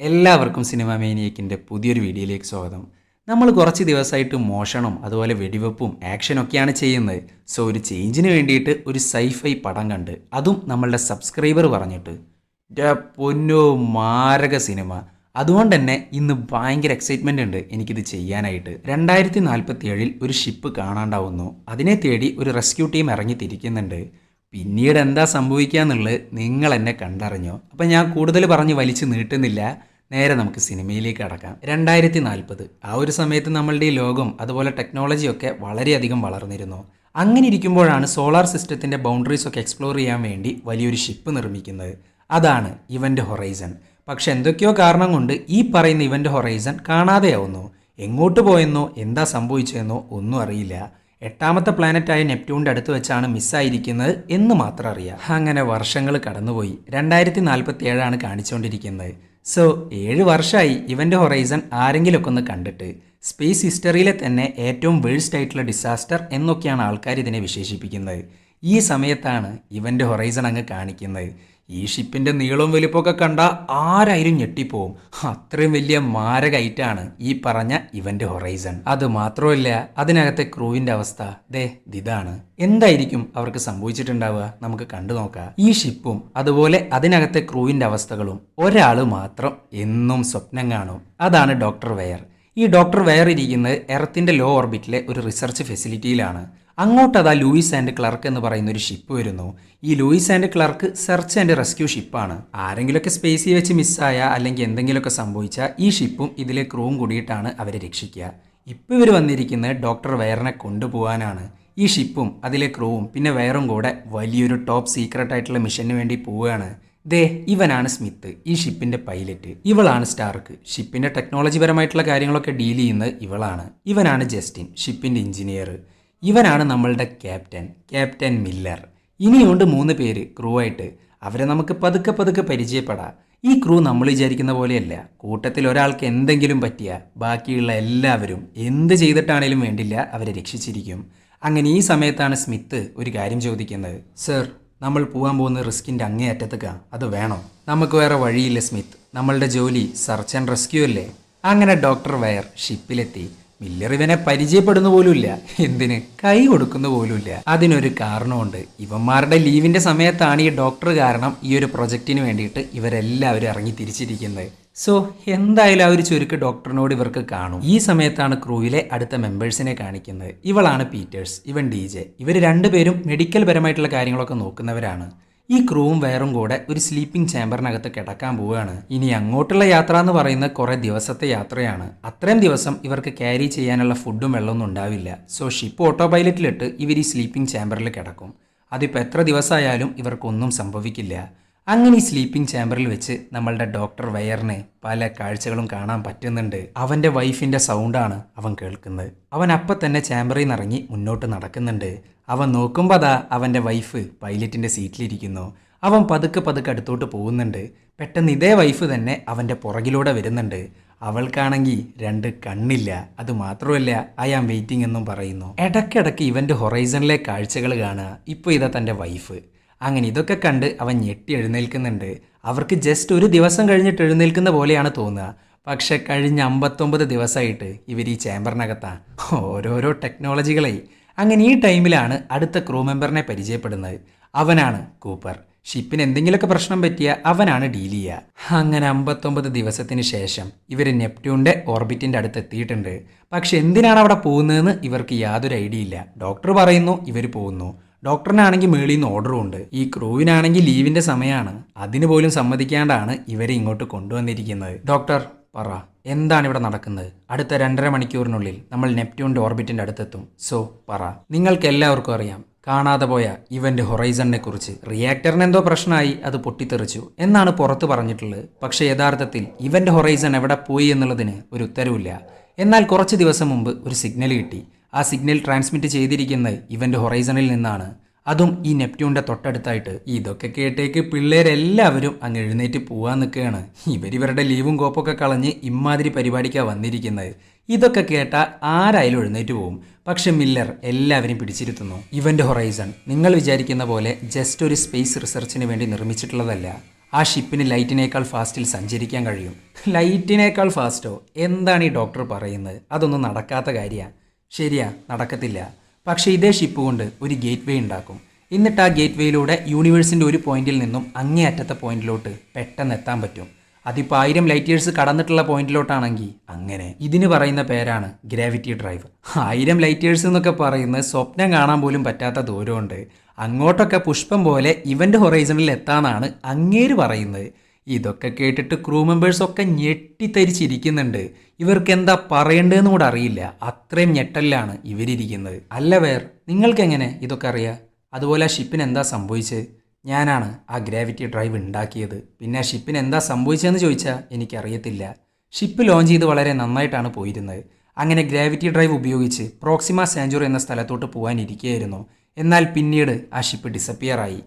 എല്ലാവർക്കും സിനിമ മേനിയക്കിൻ്റെ പുതിയൊരു വീഡിയോയിലേക്ക് സ്വാഗതം. നമ്മൾ കുറച്ച് ദിവസമായിട്ട് മോഷണം അതുപോലെ വെടിവെപ്പും ആക്ഷനൊക്കെയാണ് ചെയ്യുന്നത്. സോ ഒരു ചേഞ്ചിന് വേണ്ടിയിട്ട് ഒരു സൈഫൈ പടം കണ്ട്, അതും നമ്മളുടെ സബ്സ്ക്രൈബർ പറഞ്ഞിട്ട് പൊന്നോ മാരക സിനിമ. അതുകൊണ്ട് തന്നെ ഇന്ന് ഭയങ്കര എക്സൈറ്റ്മെൻ്റ് ഉണ്ട് എനിക്കിത് ചെയ്യാനായിട്ട്. 2047 ഒരു ഷിപ്പ് കാണാണ്ടാവുന്നു. അതിനെ തേടി ഒരു റെസ്ക്യൂ ടീം ഇറങ്ങി തിരിക്കുന്നുണ്ട്. പിന്നീട് എന്താ സംഭവിക്കുക എന്നുള്ളത് നിങ്ങൾ എന്നെ കണ്ടറിഞ്ഞോ. അപ്പം ഞാൻ കൂടുതൽ പറഞ്ഞ് വലിച്ചു നീട്ടുന്നില്ല, നേരെ നമുക്ക് സിനിമയിലേക്ക് കടക്കാം. 2040 ആ ഒരു സമയത്ത് നമ്മളുടെ ഈ ലോകം അതുപോലെ ടെക്നോളജിയൊക്കെ വളരെയധികം വളർന്നിരുന്നു. അങ്ങനെ ഇരിക്കുമ്പോഴാണ് സോളാർ സിസ്റ്റത്തിൻ്റെ ബൗണ്ടറീസ് ഒക്കെ എക്സ്പ്ലോർ ചെയ്യാൻ വേണ്ടി വലിയൊരു ഷിപ്പ് നിർമ്മിക്കുന്നത്. അതാണ് ഇവൻ്റ് ഹൊറൈസൺ. പക്ഷെ എന്തൊക്കെയോ കാരണം കൊണ്ട് ഈ പറയുന്ന ഇവൻ്റ് ഹൊറൈസൺ കാണാതെയാവുന്നു. എങ്ങോട്ട് പോയെന്നോ എന്താ സംഭവിച്ചതെന്നോ ഒന്നും അറിയില്ല. 8ാമത്തെ പ്ലാനറ്റായ നെപ്റ്റ്യൂണിൻ്റെ അടുത്ത് വെച്ചാണ് മിസ്സായിരിക്കുന്നത് എന്ന് മാത്രം അറിയാം. അങ്ങനെ വർഷങ്ങൾ കടന്നുപോയി. 2047 കാണിച്ചുകൊണ്ടിരിക്കുന്നത്. സോ 7 വർഷമായി ഇവൻ്റ് ഹൊറൈസൺ ആരെങ്കിലുമൊക്കെ ഒന്ന് കണ്ടിട്ട്. സ്പേസ് ഹിസ്റ്ററിയിലെ തന്നെ ഏറ്റവും വേഴ്സ്റ്റ് ആയിട്ടുള്ള ഡിസാസ്റ്റർ എന്നൊക്കെയാണ് ആൾക്കാർ ഇതിനെ വിശേഷിപ്പിക്കുന്നത്. ഈ സമയത്താണ് ഇവൻ്റ് ഹൊറൈസൺ അങ്ങ് കാണിക്കുന്നത്. ഈ ഷിപ്പിൻ്റെ നീളവും വലിപ്പമൊക്കെ കണ്ടാൽ ആരായാലും ഞെട്ടിപ്പോവും. അത്രയും വലിയ മാരകൈറ്റാണ് ഈ പറഞ്ഞ ഇവൻ്റ് ഹൊറൈസൺ. അത് മാത്രമല്ല, അതിനകത്തെ ക്രൂവിൻ്റെ അവസ്ഥ ഇതാണ്. എന്തായിരിക്കും അവർക്ക് സംഭവിച്ചിട്ടുണ്ടാവുക, നമുക്ക് കണ്ടു നോക്കാം. ഈ ഷിപ്പും അതുപോലെ അതിനകത്തെ ക്രൂവിൻ്റെ അവസ്ഥകളും ഒരാൾ മാത്രം എന്നും സ്വപ്നം കാണും. അതാണ് ഡോക്ടർ വെയർ. ഈ ഡോക്ടർ വെയർ ഇരിക്കുന്നത് എർത്തിൻ്റെ ലോ ഓർബിറ്റിലെ ഒരു റിസർച്ച് ഫെസിലിറ്റിയിലാണ്. അങ്ങോട്ടതാ ലൂയിസ് ആൻഡ് ക്ലർക്ക് എന്ന് പറയുന്ന ഒരു ഷിപ്പ് വരുന്നു. ഈ Lewis and Clark search and rescue ഷിപ്പാണ്. ആരെങ്കിലുമൊക്കെ സ്പേസിൽ വെച്ച് മിസ്സായ അല്ലെങ്കിൽ എന്തെങ്കിലുമൊക്കെ സംഭവിച്ചാൽ ഈ ഷിപ്പും ഇതിലെ ക്രൂവും കൂടിയിട്ടാണ് അവരെ രക്ഷിക്കുക. ഇപ്പോൾ ഇവർ വന്നിരിക്കുന്നത് ഡോക്ടർ വെയറിനെ കൊണ്ടുപോകാനാണ്. ഈ ഷിപ്പും അതിലെ ക്രൂവും പിന്നെ വെയറും കൂടെ വലിയൊരു ടോപ്പ് സീക്രട്ട് ആയിട്ടുള്ള മിഷന് വേണ്ടി പോവുകയാണ്. ഇവനാണ് സ്മിത്ത്, ഈ ഷിപ്പിൻ്റെ പൈലറ്റ്. ഇവളാണ് സ്റ്റാർക്ക്, ഷിപ്പിൻ്റെ ടെക്നോളജി പരമായിട്ടുള്ള കാര്യങ്ങളൊക്കെ ഡീൽ ചെയ്യുന്നത് ഇവളാണ്. ഇവനാണ് ജസ്റ്റിൻ, ഷിപ്പിൻ്റെ എഞ്ചിനീയർ. ഇവനാണ് നമ്മളുടെ ക്യാപ്റ്റൻ മില്ലർ. ഇനിയുണ്ട് 3 പേര് ക്രൂ ആയിട്ട്. അവരെ നമുക്ക് പതുക്കെ പതുക്കെ പരിചയപ്പെടാം. ഈ ക്രൂ നമ്മൾ വിചാരിക്കുന്ന പോലെയല്ല. കൂട്ടത്തിൽ ഒരാൾക്ക് എന്തെങ്കിലും പറ്റിയ ബാക്കിയുള്ള എല്ലാവരും എന്ത് ചെയ്തിട്ടാണേലും വേണ്ടില്ല അവരെ രക്ഷിച്ചിരിക്കും. അങ്ങനെ ഈ സമയത്താണ് സ്മിത്ത് ഒരു കാര്യം ചോദിക്കുന്നത്. സർ, നമ്മൾ പോകാൻ പോകുന്ന റിസ്കിൻ്റെ അങ്ങേ അറ്റത്തേക്കാണ്, അത് വേണോ? നമുക്ക് വേറെ വഴിയില്ല സ്മിത്ത്, നമ്മളുടെ ജോലി സെർച്ച് ആൻഡ് റെസ്ക്യൂ അല്ലേ. അങ്ങനെ ഡോക്ടർ വെയർ ഷിപ്പിലെത്തി. മില്ലർ ഇവനെ പരിചയപ്പെടുന്ന പോലുമില്ല, എന്തിന് കൈ കൊടുക്കുന്ന പോലുമില്ല. അതിനൊരു കാരണമുണ്ട്. ഇവന്മാരുടെ ലീവിൻ്റെ സമയത്താണ് ഈ ഡോക്ടർ കാരണം ഈ ഒരു പ്രൊജക്റ്റിന് വേണ്ടിയിട്ട് ഇവരെല്ലാവരും ഇറങ്ങി തിരിച്ചിരിക്കുന്നത്. സോ എന്തായാലും ആ ഒരു ചുരുക്ക് ഡോക്ടറിനോട് ഇവർക്ക് കാണും. ഈ സമയത്താണ് ക്രൂവിലെ അടുത്ത മെമ്പേഴ്സിനെ കാണിക്കുന്നത്. ഇവളാണ് പീറ്റേഴ്സ്, ഇവൻ DJ. ഇവർ 2 പേരും മെഡിക്കൽ പരമായിട്ടുള്ള കാര്യങ്ങളൊക്കെ നോക്കുന്നവരാണ്. ഈ ക്രൂവും വെയറും കൂടെ ഒരു സ്ലീപ്പിംഗ് ചാമ്പറിനകത്ത് കിടക്കാൻ പോവുകയാണ്. ഇനി അങ്ങോട്ടുള്ള യാത്ര എന്ന് പറയുന്നത് കുറേ ദിവസത്തെ യാത്രയാണ്. അത്രയും ദിവസം ഇവർക്ക് ക്യാരി ചെയ്യാനുള്ള ഫുഡും വെള്ളമൊന്നും ഉണ്ടാവില്ല. സോ ഷിപ്പ് ഓട്ടോ പൈലറ്റിലിട്ട് ഇവർ ഈ സ്ലീപ്പിംഗ് ചാമ്പറിൽ കിടക്കും. അതിപ്പോൾ എത്ര ദിവസമായാലും ഇവർക്കൊന്നും സംഭവിക്കില്ല. അങ്ങനെ ഈ സ്ലീപ്പിംഗ് ചാമ്പറിൽ വെച്ച് നമ്മളുടെ ഡോക്ടർ വെയറിന് പല കാഴ്ചകളും കാണാൻ പറ്റുന്നുണ്ട്. അവൻ്റെ വൈഫിൻ്റെ സൗണ്ടാണ് അവൻ കേൾക്കുന്നത്. അവൻ അപ്പം തന്നെ ചാമ്പറിൽ നിന്ന് ഇറങ്ങി മുന്നോട്ട് നടക്കുന്നുണ്ട്. അവൻ നോക്കുമ്പോൾ അതാ അവൻ്റെ വൈഫ് പൈലറ്റിൻ്റെ സീറ്റിലിരിക്കുന്നു. അവൻ പതുക്കെ അടുത്തോട്ട് പോകുന്നുണ്ട്. പെട്ടെന്ന് ഇതേ വൈഫ് തന്നെ അവൻ്റെ പുറകിലൂടെ വരുന്നുണ്ട്. അവൾക്കാണെങ്കിൽ 2 കണ്ണില്ല. അത് മാത്രമല്ല, ഐ ആം വെയിറ്റിംഗ് എന്നും പറയുന്നു. ഇടയ്ക്കിടയ്ക്ക് ഇവൻ്റെ ഹൊറൈസണിലെ കാഴ്ചകൾ കാണുക. ഇപ്പോൾ ഇതാ തൻ്റെ വൈഫ്. അങ്ങനെ ഇതൊക്കെ കണ്ട് അവൻ ഞെട്ടി എഴുന്നേൽക്കുന്നുണ്ട്. അവർക്ക് ജസ്റ്റ് ഒരു ദിവസം കഴിഞ്ഞിട്ട് എഴുന്നേൽക്കുന്ന പോലെയാണ് തോന്നുക. പക്ഷെ കഴിഞ്ഞ 59 ദിവസമായിട്ട് ഇവർ ഈ ചാമ്പറിനകത്താണ്. ഓരോരോ ടെക്നോളജികളെ. അങ്ങനെ ഈ ടൈമിലാണ് അടുത്ത ക്രൂ മെമ്പറിനെ പരിചയപ്പെടുന്നത്. അവനാണ് കൂപ്പർ. ഷിപ്പിന് എന്തെങ്കിലുമൊക്കെ പ്രശ്നം പറ്റിയാൽ അവനാണ് ഡീൽ ചെയ്യുക. അങ്ങനെ 59 ദിവസത്തിന് ശേഷം ഇവർ നെപ്റ്റ്യൂണിൻ്റെ ഓർബിറ്റിൻ്റെ അടുത്ത് എത്തിയിട്ടുണ്ട്. പക്ഷെ എന്തിനാണ് അവിടെ പോകുന്നതെന്ന് ഇവർക്ക് യാതൊരു ഐഡിയ ഇല്ല. ഡോക്ടർ പറയുന്നു ഇവർ പോകുന്നു. ഡോക്ടറിനാണെങ്കിൽ മേളിൽ നിന്ന് ഓർഡറും ഉണ്ട്. ഈ ക്രൂവിനാണെങ്കിൽ ലീവിൻ്റെ സമയമാണ്. അതിന് പോലും സമ്മതിക്കാണ്ടാണ് ഇവരെ ഇങ്ങോട്ട് കൊണ്ടുവന്നിരിക്കുന്നത്. ഡോക്ടർ പറ, എന്താണ് ഇവിടെ നടക്കുന്നത്? അടുത്ത 2.5 മണിക്കൂറിനുള്ളിൽ നമ്മൾ നെപ്റ്റ്യൂണിൻ്റെ ഓർബിറ്റിൻ്റെ അടുത്തെത്തും. സോ പറ. നിങ്ങൾക്ക് എല്ലാവർക്കും അറിയാം കാണാതെ പോയ ഇവൻ്റ് ഹൊറൈസണിനെ കുറിച്ച്. റിയാക്ടറിന് എന്തോ പ്രശ്നമായി, അത് പൊട്ടിത്തെറിച്ചു എന്നാണ് പുറത്ത് പറഞ്ഞിട്ടുള്ളത്. പക്ഷേ യഥാർത്ഥത്തിൽ ഇവൻ്റ് ഹൊറൈസൺ എവിടെ പോയി എന്നുള്ളതിന് ഒരു ഉത്തരവില്ല. എന്നാൽ കുറച്ച് ദിവസം മുമ്പ് ഒരു സിഗ്നൽ കിട്ടി. ആ സിഗ്നൽ ട്രാൻസ്മിറ്റ് ചെയ്തിരിക്കുന്നത് ഇവൻ്റ് ഹൊറൈസണിൽ നിന്നാണ്. അതും ഈ നെപ്റ്റ്യൂണിൻ്റെ തൊട്ടടുത്തായിട്ട്. ഇതൊക്കെ കേട്ടേക്ക് പിള്ളേരെല്ലാവരും അങ്ങ് എഴുന്നേറ്റ് പോകാൻ നിൽക്കുകയാണ്. ഇവരുടെ ലീവും കോപ്പൊക്കെ കളഞ്ഞ് ഇമ്മാതിരി പരിപാടിക്കാണ് വന്നിരിക്കുന്നത്. ഇതൊക്കെ കേട്ടാൽ ആരായാലും എഴുന്നേറ്റ് പോകും. പക്ഷെ മില്ലർ എല്ലാവരും പിടിച്ചിരുത്തുന്നു. ഇവൻ്റ് ഹൊറൈസൺ നിങ്ങൾ വിചാരിക്കുന്ന പോലെ ജസ്റ്റ് ഒരു സ്പേസ് റിസർച്ചിന് വേണ്ടി നിർമ്മിച്ചിട്ടുള്ളതല്ല. ആ ഷിപ്പിന് ലൈറ്റിനേക്കാൾ ഫാസ്റ്റിൽ സഞ്ചരിക്കാൻ കഴിയും. ലൈറ്റിനേക്കാൾ ഫാസ്റ്റോ? എന്താണ് ഈ ഡോക്ടർ പറയുന്നത്? അതൊന്നും നടക്കാത്ത കാര്യമാണ്. ശരിയാ, നടക്കത്തില്ല. പക്ഷേ ഇതേ ഷിപ്പ് കൊണ്ട് ഒരു ഗേറ്റ് വേ ഉണ്ടാക്കും. എന്നിട്ട് ആ ഗേറ്റ് വേയിലൂടെ യൂണിവേഴ്സിൻ്റെ ഒരു പോയിന്റിൽ നിന്നും അങ്ങേ അറ്റത്തെ പോയിന്റിലോട്ട് പെട്ടെന്ന് എത്താൻ പറ്റും. അതിപ്പോൾ 1000 ലൈറ്റ് ഇയേഴ്സ് കടന്നിട്ടുള്ള പോയിന്റിലോട്ടാണെങ്കിൽ അങ്ങനെ. ഇതിന് പറയുന്ന പേരാണ് ഗ്രാവിറ്റി ഡ്രൈവ്. 1000 ലൈറ്റ് ഇയേഴ്സ് എന്നൊക്കെ പറയുന്നത് സ്വപ്നം കാണാൻ പോലും പറ്റാത്ത ദൂരമുണ്ട്. അങ്ങോട്ടൊക്കെ പുഷ്പം പോലെ ഇവൻ്റ് ഹൊറൈസണിൽ എത്താന്നാണ് അങ്ങേര് പറയുന്നത്. ഇതൊക്കെ കേട്ടിട്ട് ക്രൂ മെമ്പേഴ്സൊക്കെ ഞെട്ടിത്തരിച്ചിരിക്കുന്നുണ്ട്. ഇവർക്ക് എന്താ പറയേണ്ടതെന്ന് കൂടെ അറിയില്ല. അത്രയും ഞെട്ടലിലാണ് ഇവരിയ്ക്കുന്നത്. അല്ല നിങ്ങൾക്കെങ്ങനെ ഇതൊക്കെ അറിയാം? അതുപോലെ ആ ഷിപ്പിന് എന്താ സംഭവിച്ചത്? ഞാനാണ് ആ ഗ്രാവിറ്റി ഡ്രൈവ് ഉണ്ടാക്കിയത്. പിന്നെ ആ ഷിപ്പിന് എന്താ സംഭവിച്ചതെന്ന് ചോദിച്ചാൽ എനിക്കറിയത്തില്ല. ഷിപ്പ് ലോഞ്ച് ചെയ്ത് വളരെ നന്നായിട്ടാണ് പോയിരുന്നത്. അങ്ങനെ ഗ്രാവിറ്റി ഡ്രൈവ് ഉപയോഗിച്ച് പ്രോക്സിമ സാഞ്ചുറി എന്ന സ്ഥലത്തോട്ട് പോകാനിരിക്കുകയായിരുന്നു. എന്നാൽ പിന്നീട് ആ ഷിപ്പ് ഡിസപ്പിയർ ആയി.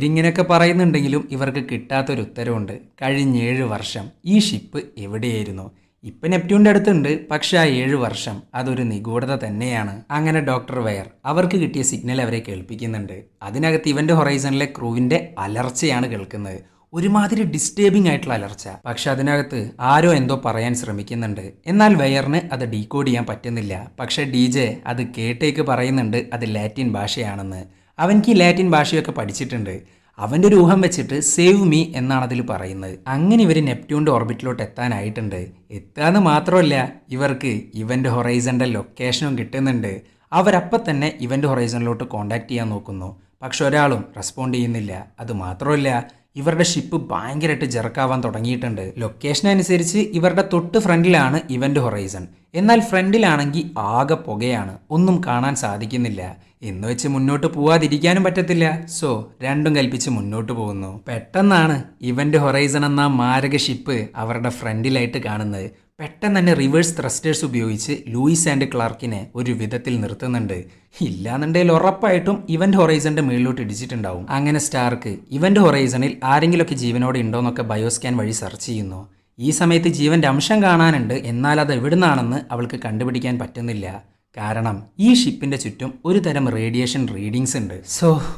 ഇങ്ങനെയൊക്കെ പറയുന്നുണ്ടെങ്കിലും ഇവർക്ക് കിട്ടാത്തൊരു ഉത്തരവുണ്ട്. കഴിഞ്ഞ 7 വർഷം ഈ ഷിപ്പ് എവിടെയായിരുന്നു? ഇപ്പം നെപ്റ്റ്യൂണിൻ്റെ അടുത്തുണ്ട്, പക്ഷേ ആ 7 വർഷം അതൊരു നിഗൂഢത തന്നെയാണ്. അങ്ങനെ ഡോക്ടർ വെയർ അവർക്ക് കിട്ടിയ സിഗ്നൽ അവരെ കേൾപ്പിക്കുന്നുണ്ട്. അതിനകത്ത് ഇവൻ്റ് ഹൊറൈസണിലെ ക്രൂവിൻ്റെ അലർച്ചയാണ് കേൾക്കുന്നത്. ഒരുമാതിരി ഡിസ്റ്റേബിംഗ് ആയിട്ടുള്ള അലർച്ച. പക്ഷെ അതിനകത്ത് ആരോ എന്തോ പറയാൻ ശ്രമിക്കുന്നുണ്ട്. എന്നാൽ വെയറിന് അത് ഡീകോഡ് ചെയ്യാൻ പറ്റുന്നില്ല. പക്ഷെ DJ അത് കേട്ടേക്ക് പറയുന്നുണ്ട് അത് ലാറ്റിൻ ഭാഷയാണെന്ന്. അവൻക്ക് ഈ ലാറ്റിൻ ഭാഷയൊക്കെ പഠിച്ചിട്ടുണ്ട്. അവൻ്റെ ഒരു ഊഹം വെച്ചിട്ട് സേവ് മീ എന്നാണ് അതിൽ പറയുന്നത്. അങ്ങനെ ഇവർ നെപ്റ്റ്യൂണിൻ്റെ ഓർബിറ്റിലോട്ട് എത്താനായിട്ടുണ്ട്. എത്താന്ന് മാത്രമല്ല, ഇവർക്ക് ഇവൻ്റ് ഹൊറൈസണിൻ്റെ ലൊക്കേഷനും കിട്ടുന്നുണ്ട്. അവരപ്പം തന്നെ ഇവൻ്റ് ഹൊറൈസണിലോട്ട് കോൺടാക്ട് ചെയ്യാൻ നോക്കുന്നു. പക്ഷെ ഒരാളും റെസ്പോണ്ട് ചെയ്യുന്നില്ല. അത് മാത്രമല്ല, ഇവരുടെ ഷിപ്പ് ഭയങ്കരമായിട്ട് ജെർക്കാവാൻ തുടങ്ങിയിട്ടുണ്ട്. ലൊക്കേഷൻ അനുസരിച്ച് ഇവരുടെ തൊട്ട് ഫ്രണ്ടിലാണ് ഇവൻ്റ് ഹൊറൈസൺ. എന്നാൽ ഫ്രണ്ടിലാണെങ്കിൽ ആകെ പുകയാണ്, ഒന്നും കാണാൻ സാധിക്കുന്നില്ല. എന്ന് വെച്ച് മുന്നോട്ട് പോവാതിരിക്കാനും പറ്റത്തില്ല. സോ രണ്ടും കൽപ്പിച്ച് മുന്നോട്ട് പോകുന്നു. പെട്ടെന്നാണ് ഇവൻ്റ് ഹൊറൈസൺ എന്ന മാരക ഷിപ്പ് അവരുടെ ഫ്രണ്ടിലായിട്ട് കാണുന്നത്. പെട്ടെന്ന് തന്നെ റിവേഴ്സ് ത്രസ്റ്റേഴ്സ് ഉപയോഗിച്ച് ലൂയിസ് ആൻഡ് ക്ലാർക്കിനെ ഒരു വിധത്തിൽ നിർത്തുന്നുണ്ട്. ഇല്ലാന്നുണ്ടെങ്കിൽ ഉറപ്പായിട്ടും ഇവൻ്റ് ഹൊറൈസണിന്റെ മുകളിലോട്ട് ഇടിച്ചിട്ടുണ്ടാവും. അങ്ങനെ സ്റ്റാർക്ക് ഇവൻ്റ് ഹൊറൈസണിൽ ആരെങ്കിലുമൊക്കെ ജീവനോടെ ഉണ്ടോന്നൊക്കെ ബയോസ്കാൻ വഴി സെർച്ച് ചെയ്യുന്നു. ഈ സമയത്ത് ജീവന്റെ അംശം കാണാനുണ്ട്. എന്നാൽ അത് എവിടുന്നാണെന്ന് അവൾക്ക് കണ്ടുപിടിക്കാൻ പറ്റുന്നില്ല. കാരണം ഈ ഷിപ്പിന്റെ ചുറ്റും ഒരു തരം റേഡിയേഷൻ റീഡിങ്സ് ഉണ്ട്. സോ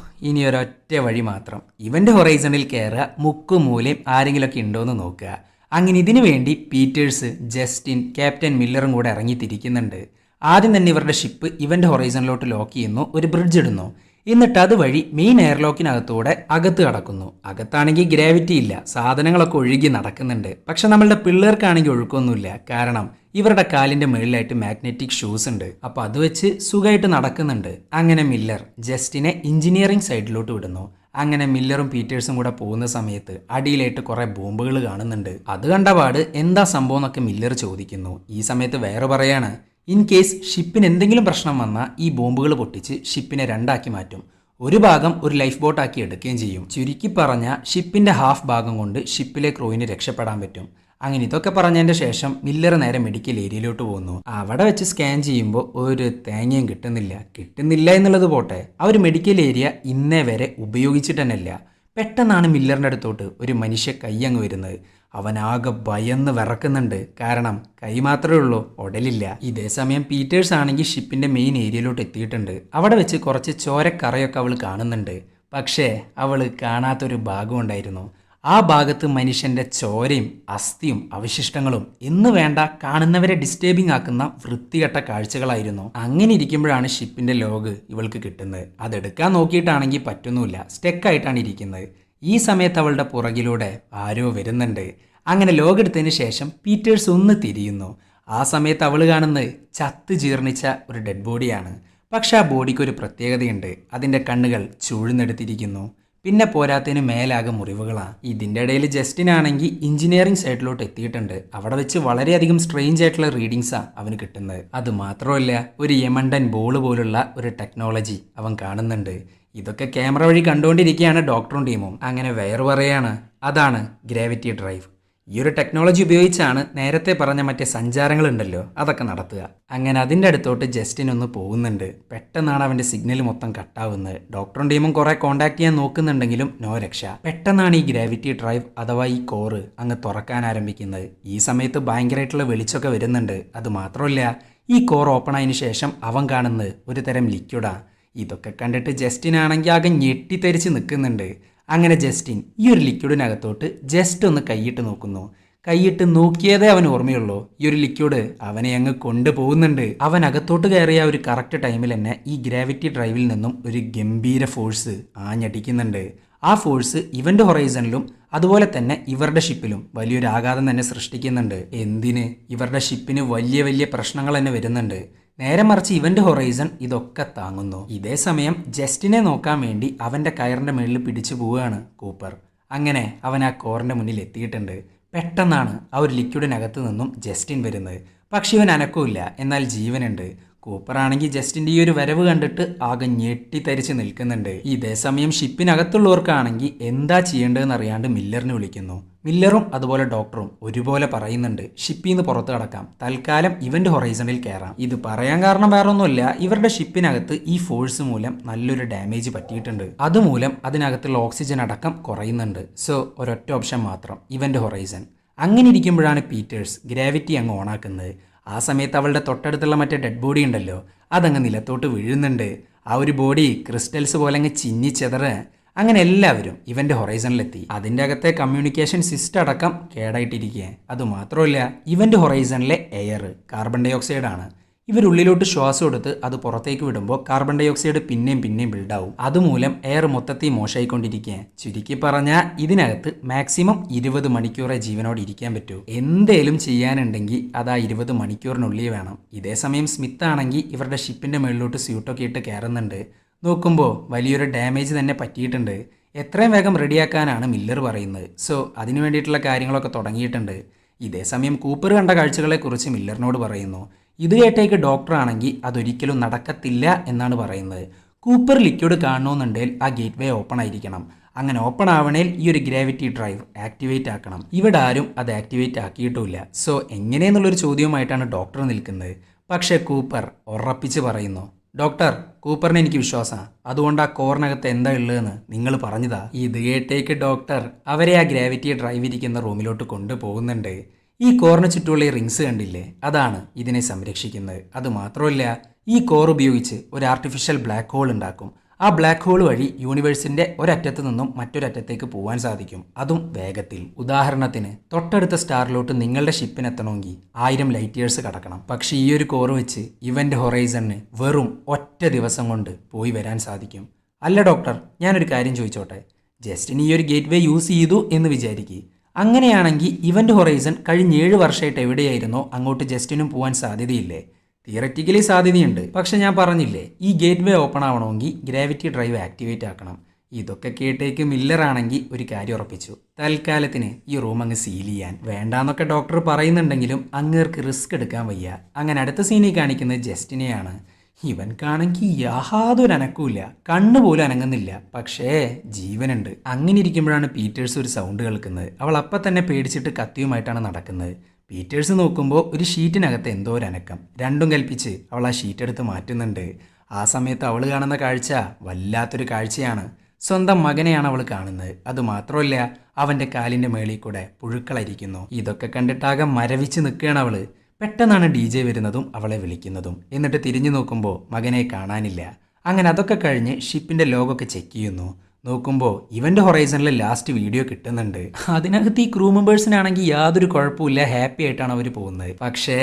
ഇനി ഒരൊറ്റ വഴി മാത്രം, ഇവൻ്റ് ഹൊറൈസണിൽ കയറുക, മുക്കും മൂലയും ആരെങ്കിലുമൊക്കെ ഉണ്ടോയെന്ന് നോക്കുക. അങ്ങനെ ഇതിനു വേണ്ടി പീറ്റേഴ്സ്, ജസ്റ്റിൻ, ക്യാപ്റ്റൻ മില്ലറും കൂടെ ഇറങ്ങിത്തിരിക്കുന്നുണ്ട്. ആദ്യം തന്നെ ഇവരുടെ ഷിപ്പ് ഇവൻ്റ് ഹൊറൈസണിലോട്ട് ലോക്ക് ചെയ്യുന്നു, ഒരു ബ്രിഡ്ജ് ഇടുന്നു. എന്നിട്ട് അതുവഴി മെയിൻ എയർലോക്കിനകത്തൂടെ അകത്ത് കടക്കുന്നു. അകത്താണെങ്കിൽ ഗ്രാവിറ്റി ഇല്ല, സാധനങ്ങളൊക്കെ ഒഴുകി നടക്കുന്നുണ്ട്. പക്ഷെ നമ്മളുടെ പിള്ളേർക്കാണെങ്കിൽ ഒഴുക്കൊന്നുമില്ല. കാരണം ഇവരുടെ കാലിൻ്റെ മുകളിലായിട്ട് മാഗ്നറ്റിക് ഷൂസ് ഉണ്ട്. അപ്പോൾ അത് വെച്ച് സുഖമായിട്ട് നടക്കുന്നുണ്ട്. അങ്ങനെ മില്ലർ ജസ്റ്റിനെ എഞ്ചിനീയറിംഗ് സൈഡിലോട്ട് വിടുന്നു. അങ്ങനെ മില്ലറും പീറ്റേഴ്സും കൂടെ പോകുന്ന സമയത്ത് അടിയിലായിട്ട് കുറേ ബോംബുകൾ കാണുന്നുണ്ട്. അത് കണ്ടപാട് എന്താ സംഭവം എന്നൊക്കെ മില്ലർ ചോദിക്കുന്നു. ഈ സമയത്ത് വേറെ പറയാണ്, ഇൻ കേസ് ഷിപ്പിന് എന്തെങ്കിലും പ്രശ്നം വന്നാൽ ഈ ബോംബുകൾ പൊട്ടിച്ച് ഷിപ്പിനെ രണ്ടാക്കി മാറ്റും. ഒരു ഭാഗം ഒരു ലൈഫ് ബോട്ടാക്കി എടുക്കുകയും ചെയ്യും. ചുരുക്കി പറഞ്ഞാൽ ഷിപ്പിൻ്റെ ഹാഫ് ഭാഗം കൊണ്ട് ഷിപ്പിലെ ക്രൂവിന് രക്ഷപ്പെടാൻ പറ്റും. അങ്ങനെ ഇതൊക്കെ പറഞ്ഞതിൻ്റെ ശേഷം മില്ലർ നേരെ മെഡിക്കൽ ഏരിയയിലോട്ട് പോകുന്നു. അവിടെ വെച്ച് സ്കാൻ ചെയ്യുമ്പോൾ ഒരു തേങ്ങയും കിട്ടുന്നില്ല എന്നുള്ളത് പോട്ടെ, അവർ മെഡിക്കൽ ഏരിയ ഇന്നേ വരെ ഉപയോഗിച്ചിട്ട് തന്നെ ഇല്ല. പെട്ടെന്നാണ് മില്ലറിൻ്റെ അടുത്തോട്ട് ഒരു മനുഷ്യ കൈ അങ്ങ് വരുന്നത്. അവനാകെ ഭയന്ന് വിറക്കുന്നുണ്ട്. കാരണം കൈ മാത്രമേ ഉള്ളൂ, ഉടലില്ല. ഇതേ സമയം പീറ്റേഴ്സ് ആണെങ്കിൽ ഷിപ്പിൻ്റെ മെയിൻ ഏരിയയിലോട്ട് എത്തിയിട്ടുണ്ട്. അവിടെ വെച്ച് കുറച്ച് ചോരക്കറയൊക്കെ അവൾ കാണുന്നുണ്ട്. പക്ഷേ അവൾ കാണാത്തൊരു ഭാഗം ഉണ്ടായിരുന്നു. ആ ഭാഗത്ത് മനുഷ്യൻ്റെ ചോരയും അസ്ഥിയും അവശിഷ്ടങ്ങളും എന്ന് വേണ്ട കാണുന്നവരെ ഡിസ്റ്റേബിംഗ് ആക്കുന്ന വൃത്തികെട്ട കാഴ്ചകളായിരുന്നു. അങ്ങനെ ഇരിക്കുമ്പോഴാണ് ഷിപ്പിൻ്റെ ലോഗ് ഇവൾക്ക് കിട്ടുന്നത്. അതെടുക്കാൻ നോക്കിയിട്ടാണെങ്കിൽ പറ്റുന്നില്ല, സ്റ്റെക്കായിട്ടാണ് ഇരിക്കുന്നത്. ഈ സമയത്ത് അവളുടെ പുറകിലൂടെ ആരോ വരുന്നുണ്ട്. അങ്ങനെ ലോഗ് എടുത്തതിന് ശേഷം പീറ്റേഴ്സ് ഒന്ന് തിരിയുന്നു. ആ സമയത്ത് അവൾ കാണുന്നത് ചത്ത് ജീർണിച്ച ഒരു ഡെഡ് ബോഡിയാണ്. പക്ഷെ ആ ബോഡിക്ക് ഒരു പ്രത്യേകതയുണ്ട്, അതിൻ്റെ കണ്ണുകൾ ചൂഴ്ന്നെടുത്തിരിക്കുന്നു. പിന്നെ പോരാത്തതിന് മേലാകെ മുറിവുകളാണ്. ഇതിൻ്റെ ഇടയിൽ ജസ്റ്റിനാണെങ്കിൽ എഞ്ചിനീയറിംഗ് സൈഡിലോട്ട് എത്തിയിട്ടുണ്ട്. അവിടെ വെച്ച് വളരെയധികം സ്ട്രെയിഞ്ച് ആയിട്ടുള്ള റീഡിങ്സാണ് അവന് കിട്ടുന്നത്. അത് മാത്രമല്ല, ഒരു യമണ്ടൻ ബോൾ പോലുള്ള ഒരു ടെക്നോളജി അവൻ കാണുന്നുണ്ട്. ഇതൊക്കെ ക്യാമറ വഴി കണ്ടുകൊണ്ടിരിക്കുകയാണ് ഡോക്ടറും ടീമും. അങ്ങനെ വേറെ പറയാണ്, അതാണ് ഗ്രാവിറ്റി ഡ്രൈവ്. ഈ ഒരു ടെക്നോളജി ഉപയോഗിച്ചാണ് നേരത്തെ പറഞ്ഞ മറ്റേ സഞ്ചാരങ്ങളുണ്ടല്ലോ അതൊക്കെ നടത്തുക. അങ്ങനെ അതിൻ്റെ അടുത്തോട്ട് ജസ്റ്റിൻ ഒന്ന് പോകുന്നുണ്ട്. പെട്ടെന്നാണ് അവൻ്റെ സിഗ്നൽ മൊത്തം കട്ടാവുന്നത്. ഡോക്ടറും ടീമും കുറേ കോൺടാക്ട് ചെയ്യാൻ നോക്കുന്നുണ്ടെങ്കിലും നോ രക്ഷ. പെട്ടെന്നാണ് ഈ ഗ്രാവിറ്റി ഡ്രൈവ് അഥവാ ഈ കോറ് അങ്ങ് തുറക്കാൻ ആരംഭിക്കുന്നത്. ഈ സമയത്ത് ഭയങ്കരമായിട്ടുള്ള വെളിച്ചമൊക്കെ വരുന്നുണ്ട്. അത് മാത്രമല്ല, ഈ കോർ ഓപ്പൺ ആയതിനു ശേഷം അവൻ കാണുന്നത് ഒരു തരം ലിക്വിഡാണ്. ഇതൊക്കെ കണ്ടിട്ട് ജസ്റ്റിനാണെങ്കിൽ ആകെ ഞെട്ടിത്തെരിച്ച് നിൽക്കുന്നുണ്ട്. അങ്ങനെ ജസ്റ്റിൻ ഈ ഒരു ലിക്വിഡിനകത്തോട്ട് ജസ്റ്റ് ഒന്ന് കൈയിട്ട് നോക്കുന്നു. കൈയിട്ട് നോക്കിയതേ അവന് ഓർമ്മയുള്ളൂ ഈ ഒരു ലിക്വിഡ് അവനെ അങ്ങ് കൊണ്ടുപോകുന്നുണ്ട്. അവൻ അകത്തോട്ട് കയറിയ ഒരു കറക്റ്റ് ടൈമിൽ തന്നെ ഈ ഗ്രാവിറ്റി ഡ്രൈവിൽ നിന്നും ഒരു ഗംഭീര ഫോഴ്സ് ആഞ്ഞടിക്കുന്നുണ്ട്. ആ ഫോഴ്സ് ഇവന്റ് ഹൊറൈസണിലും അതുപോലെ തന്നെ ഇവരുടെ ഷിപ്പിലും വലിയൊരു ആഘാതം തന്നെ സൃഷ്ടിക്കുന്നുണ്ട്. എന്തിന്? ഇവരുടെ ഷിപ്പിന് വലിയ വലിയ പ്രശ്നങ്ങൾ തന്നെ വരുന്നുണ്ട്. നേരെ മറിച്ച് ഇവന്റ് ഹൊറൈസൺ ഇതൊക്കെ താങ്ങുന്നു. ഇതേ സമയം ജസ്റ്റിനെ നോക്കാൻ വേണ്ടി അവന്റെ കയറിന്റെ മുകളിൽ പിടിച്ചു പോവുകയാണ് കൂപ്പർ. അങ്ങനെ അവൻ ആ കോറിന്റെ മുന്നിൽ എത്തിയിട്ടുണ്ട്. പെട്ടെന്നാണ് ആ ഒരു ലിക്വിഡിനകത്ത് നിന്നും ജസ്റ്റിൻ വരുന്നത്. പക്ഷെ ഇവൻ അനക്കമില്ല, എന്നാൽ ജീവനുണ്ട്. കൂപ്പറാണെങ്കിൽ ജസ്റ്റിൻ്റെ ഈ ഒരു വരവ് കണ്ടിട്ട് ആകെ ഞെട്ടിത്തരിച്ച് നിൽക്കുന്നുണ്ട്. ഇതേ സമയം ഷിപ്പിനകത്തുള്ളവർക്കാണെങ്കിൽ എന്താ ചെയ്യേണ്ടതെന്ന് അറിയാണ്ട് മില്ലറിനെ വിളിക്കുന്നു. മില്ലറും അതുപോലെ ഡോക്ടറും ഒരുപോലെ പറയുന്നുണ്ട് ഷിപ്പിൽ നിന്ന് പുറത്ത് കടക്കാം, തൽക്കാലം ഇവന്റ് ഹൊറൈസണിൽ കയറാം. ഇത് പറയാൻ കാരണം വേറെ ഒന്നുമില്ല, ഇവരുടെ ഷിപ്പിനകത്ത് ഈ ഫോഴ്സ് മൂലം നല്ലൊരു ഡാമേജ് പറ്റിയിട്ടുണ്ട്. അതുമൂലം അതിനകത്തുള്ള ഓക്സിജൻ അടക്കം കുറയുന്നുണ്ട്. സോ ഒരൊറ്റ ഓപ്ഷൻ മാത്രം, ഇവന്റ് ഹൊറൈസൺ. അങ്ങനെ ഇരിക്കുമ്പോഴാണ് പീറ്റേഴ്സ് ഗ്രാവിറ്റി അങ്ങ് ഓണാക്കുന്നത്. ആ സമയത്ത് അവളുടെ തൊട്ടടുത്തുള്ള മറ്റേ ഡെഡ് ബോഡി ഉണ്ടല്ലോ, അതങ്ങ് നിലത്തോട്ട് വീഴുന്നുണ്ട്. ആ ഒരു ബോഡി ക്രിസ്റ്റൽസ് പോലെ അങ്ങ് ചിന്നിച്ചെതറ്. അങ്ങനെ എല്ലാവരും ഇവന്റെ ഹൊറൈസണിലെത്തി. അതിൻ്റെ അകത്തെ കമ്മ്യൂണിക്കേഷൻ സിസ്റ്റം അടക്കം കേടായിട്ടിരിക്കുക. അതുമാത്രമല്ല, ഇവന്റ് ഹൊറൈസണിലെ എയർ കാർബൺ ഡൈ ഓക്സൈഡ് ആണ്. ഇവരുള്ളിലോട്ട് ശ്വാസം എടുത്ത് അത് പുറത്തേക്ക് വിടുമ്പോൾ കാർബൺ ഡൈ ഓക്സൈഡ് പിന്നെയും ബിൽഡാവും. അതുമൂലം എയർ മൊത്തത്തിൽ മോശമായിക്കൊണ്ടിരിക്കുക. ചുരുക്കി പറഞ്ഞാൽ ഇതിനകത്ത് മാക്സിമം 20 മണിക്കൂറേ ജീവനോട് ഇരിക്കാൻ പറ്റൂ. എന്തേലും ചെയ്യാനുണ്ടെങ്കിൽ അത് ആ 20 മണിക്കൂറിനുള്ളിൽ വേണം. ഇതേ സമയം സ്മിത്ത് ആണെങ്കിൽ ഇവരുടെ ഷിപ്പിന്റെ മുകളിലോട്ട് സ്യൂട്ടൊക്കെ ഇട്ട് കയറുന്നുണ്ട്. നോക്കുമ്പോൾ വലിയൊരു ഡാമേജ് തന്നെ പറ്റിയിട്ടുണ്ട്. എത്രയും വേഗം റെഡിയാക്കാനാണ് മില്ലർ പറയുന്നത്. സോ അതിനു വേണ്ടിയിട്ടുള്ള കാര്യങ്ങളൊക്കെ തുടങ്ങിയിട്ടുണ്ട്. ഇതേ സമയം കൂപ്പർ കണ്ട കാഴ്ചകളെക്കുറിച്ച് മില്ലറിനോട് പറയുന്നു. ഇത് കേട്ടേക്ക് ഡോക്ടറാണെങ്കിൽ അതൊരിക്കലും നടക്കത്തില്ല എന്നാണ് പറയുന്നത്. കൂപ്പർ ലിക്വിഡ് കാണണമെന്നുണ്ടെങ്കിൽ ആ ഗേറ്റ് വേ ഓപ്പൺ ആയിരിക്കണം. അങ്ങനെ ഓപ്പൺ ആവണേൽ ഈ ഒരു ഗ്രാവിറ്റി ഡ്രൈവ് ആക്ടിവേറ്റ് ആക്കണം. ഇവിടെ ആരും അത് ആക്ടിവേറ്റ് ആക്കിയിട്ടുമില്ല. സോ എങ്ങനെയെന്നുള്ളൊരു ചോദ്യവുമായിട്ടാണ് ഡോക്ടർ നിൽക്കുന്നത്. പക്ഷേ കൂപ്പർ ഉറപ്പിച്ച് പറയുന്നു, ഡോക്ടർ, കൂപ്പറിന് എനിക്ക് വിശ്വാസമാണ്, അതുകൊണ്ട് ആ കോറിനകത്ത് എന്താ ഉള്ളതെന്ന് നിങ്ങൾ പറഞ്ഞതാ. ഇത് കേട്ടേക്ക് ഡോക്ടർ അവരെ ആ ഗ്രാവിറ്റി ഡ്രൈവ് ഇരിക്കുന്ന റൂമിലോട്ട് കൊണ്ടുപോകുന്നുണ്ട്. ഈ കോറിന് ചുറ്റുമുള്ള ഈ റിങ്സ് കണ്ടില്ലേ, അതാണ് ഇതിനെ സംരക്ഷിക്കുന്നത്. അതുമാത്രമല്ല, ഈ കോർ ഉപയോഗിച്ച് ഒരു ആർട്ടിഫിഷ്യൽ ബ്ലാക്ക് ഹോൾ ഉണ്ടാക്കും. ആ ബ്ലാക്ക് ഹോൾ വഴി യൂണിവേഴ്സിന്റെ ഒരറ്റത്ത് നിന്നും മറ്റൊരറ്റത്തേക്ക് പോകാൻ സാധിക്കും, അതും വേഗത്തിൽ. ഉദാഹരണത്തിന് തൊട്ടടുത്ത സ്റ്റാറിലോട്ട് നിങ്ങളുടെ ഷിപ്പിനെത്തണമെങ്കിൽ 1000 ലൈറ്റ് ഇയേഴ്സ് കടക്കണം. പക്ഷേ ഈ ഒരു കോർ വെച്ച് ഇവന്റ് ഹൊറൈസണിന് വെറും ഒറ്റ ദിവസം കൊണ്ട് പോയി വരാൻ സാധിക്കും. അല്ല ഡോക്ടർ, ഞാനൊരു കാര്യം ചോദിച്ചോട്ടെ, ജസ്റ്റിൻ ഈ ഒരു ഗേറ്റ് വേ യൂസ് ചെയ്തു എന്ന് വിചാരിക്കുക. അങ്ങനെയാണെങ്കിൽ ഇവന്റ് ഹൊറൈസൺ കഴിഞ്ഞ 7 വർഷമായിട്ട് എവിടെയായിരുന്നോ അങ്ങോട്ട് ജസ്റ്റിനും പോകാൻ സാധ്യതയില്ലേ? തിയററ്റിക്കലി സാധ്യതയുണ്ട്. പക്ഷെ ഞാൻ പറഞ്ഞില്ലേ, ഈ ഗേറ്റ് വേ ഓപ്പൺ ആവണമെങ്കിൽ ഗ്രാവിറ്റി ഡ്രൈവ് ആക്ടിവേറ്റ് ആക്കണം. ഇതൊക്കെ കേട്ടേക്ക് മില്ലർ ആണെങ്കിൽ ഒരു കാര്യം ഉറപ്പിച്ചു, തൽക്കാലത്തിന് ഈ റൂം അങ്ങ് സീൽ ചെയ്യാൻ. വേണ്ടാന്നൊക്കെ ഡോക്ടർ പറയുന്നുണ്ടെങ്കിലും അങ്ങേർക്ക് റിസ്ക് എടുക്കാൻ വയ്യ. അങ്ങനെ അടുത്ത സീനിൽ കാണിക്കുന്നത് ജസ്റ്റിനെയാണ്. ഇവൻക്കാണെങ്കിൽ യാതൊരു അനക്കുമില്ല, കണ്ണുപോലും അനങ്ങുന്നില്ല, പക്ഷേ ജീവനുണ്ട്. അങ്ങനെ ഇരിക്കുമ്പോഴാണ് പീറ്റേഴ്സ് ഒരു സൗണ്ട് കേൾക്കുന്നത്. അവൾ അപ്പം തന്നെ പേടിച്ചിട്ട് കത്തിയുമായിട്ടാണ് നടക്കുന്നത്. പീറ്റേഴ്സ് നോക്കുമ്പോൾ ഒരു ഷീറ്റിനകത്ത് എന്തോ ഒരു അനക്കം. രണ്ടും കൽപ്പിച്ച് അവൾ ആ ഷീറ്റ് എടുത്ത് മാറ്റുന്നുണ്ട്. ആ സമയത്ത് അവൾ കാണുന്ന കാഴ്ച വല്ലാത്തൊരു കാഴ്ചയാണ്. സ്വന്തം മകനെയാണ് അവൾ കാണുന്നത്. അതുമാത്രമല്ല, അവൻ്റെ കാലിൻ്റെ മേളിൽ കൂടെ പുഴുക്കളരിക്കുന്നു. ഇതൊക്കെ കണ്ടിട്ടാകെ മരവിച്ച് നിൽക്കുകയാണ് അവള്. പെട്ടെന്നാണ് DJ വരുന്നതും അവളെ വിളിക്കുന്നതും. എന്നിട്ട് തിരിഞ്ഞു നോക്കുമ്പോൾ മകനെ കാണാനില്ല. അങ്ങനെ അതൊക്കെ കഴിഞ്ഞ് ഷിപ്പിൻ്റെ ലോഗൊക്കെ ചെക്ക് ചെയ്യുന്നു. നോക്കുമ്പോൾ ഇവന്റ് ഹൊറൈസണിലെ ലാസ്റ്റ് വീഡിയോ കിട്ടുന്നുണ്ട്. അതിനകത്ത് ഈ ക്രൂ മെമ്പേഴ്സിനാണെങ്കിൽ യാതൊരു കുഴപ്പമില്ല, ഹാപ്പി ആയിട്ടാണ് അവർ പോകുന്നത്. പക്ഷേ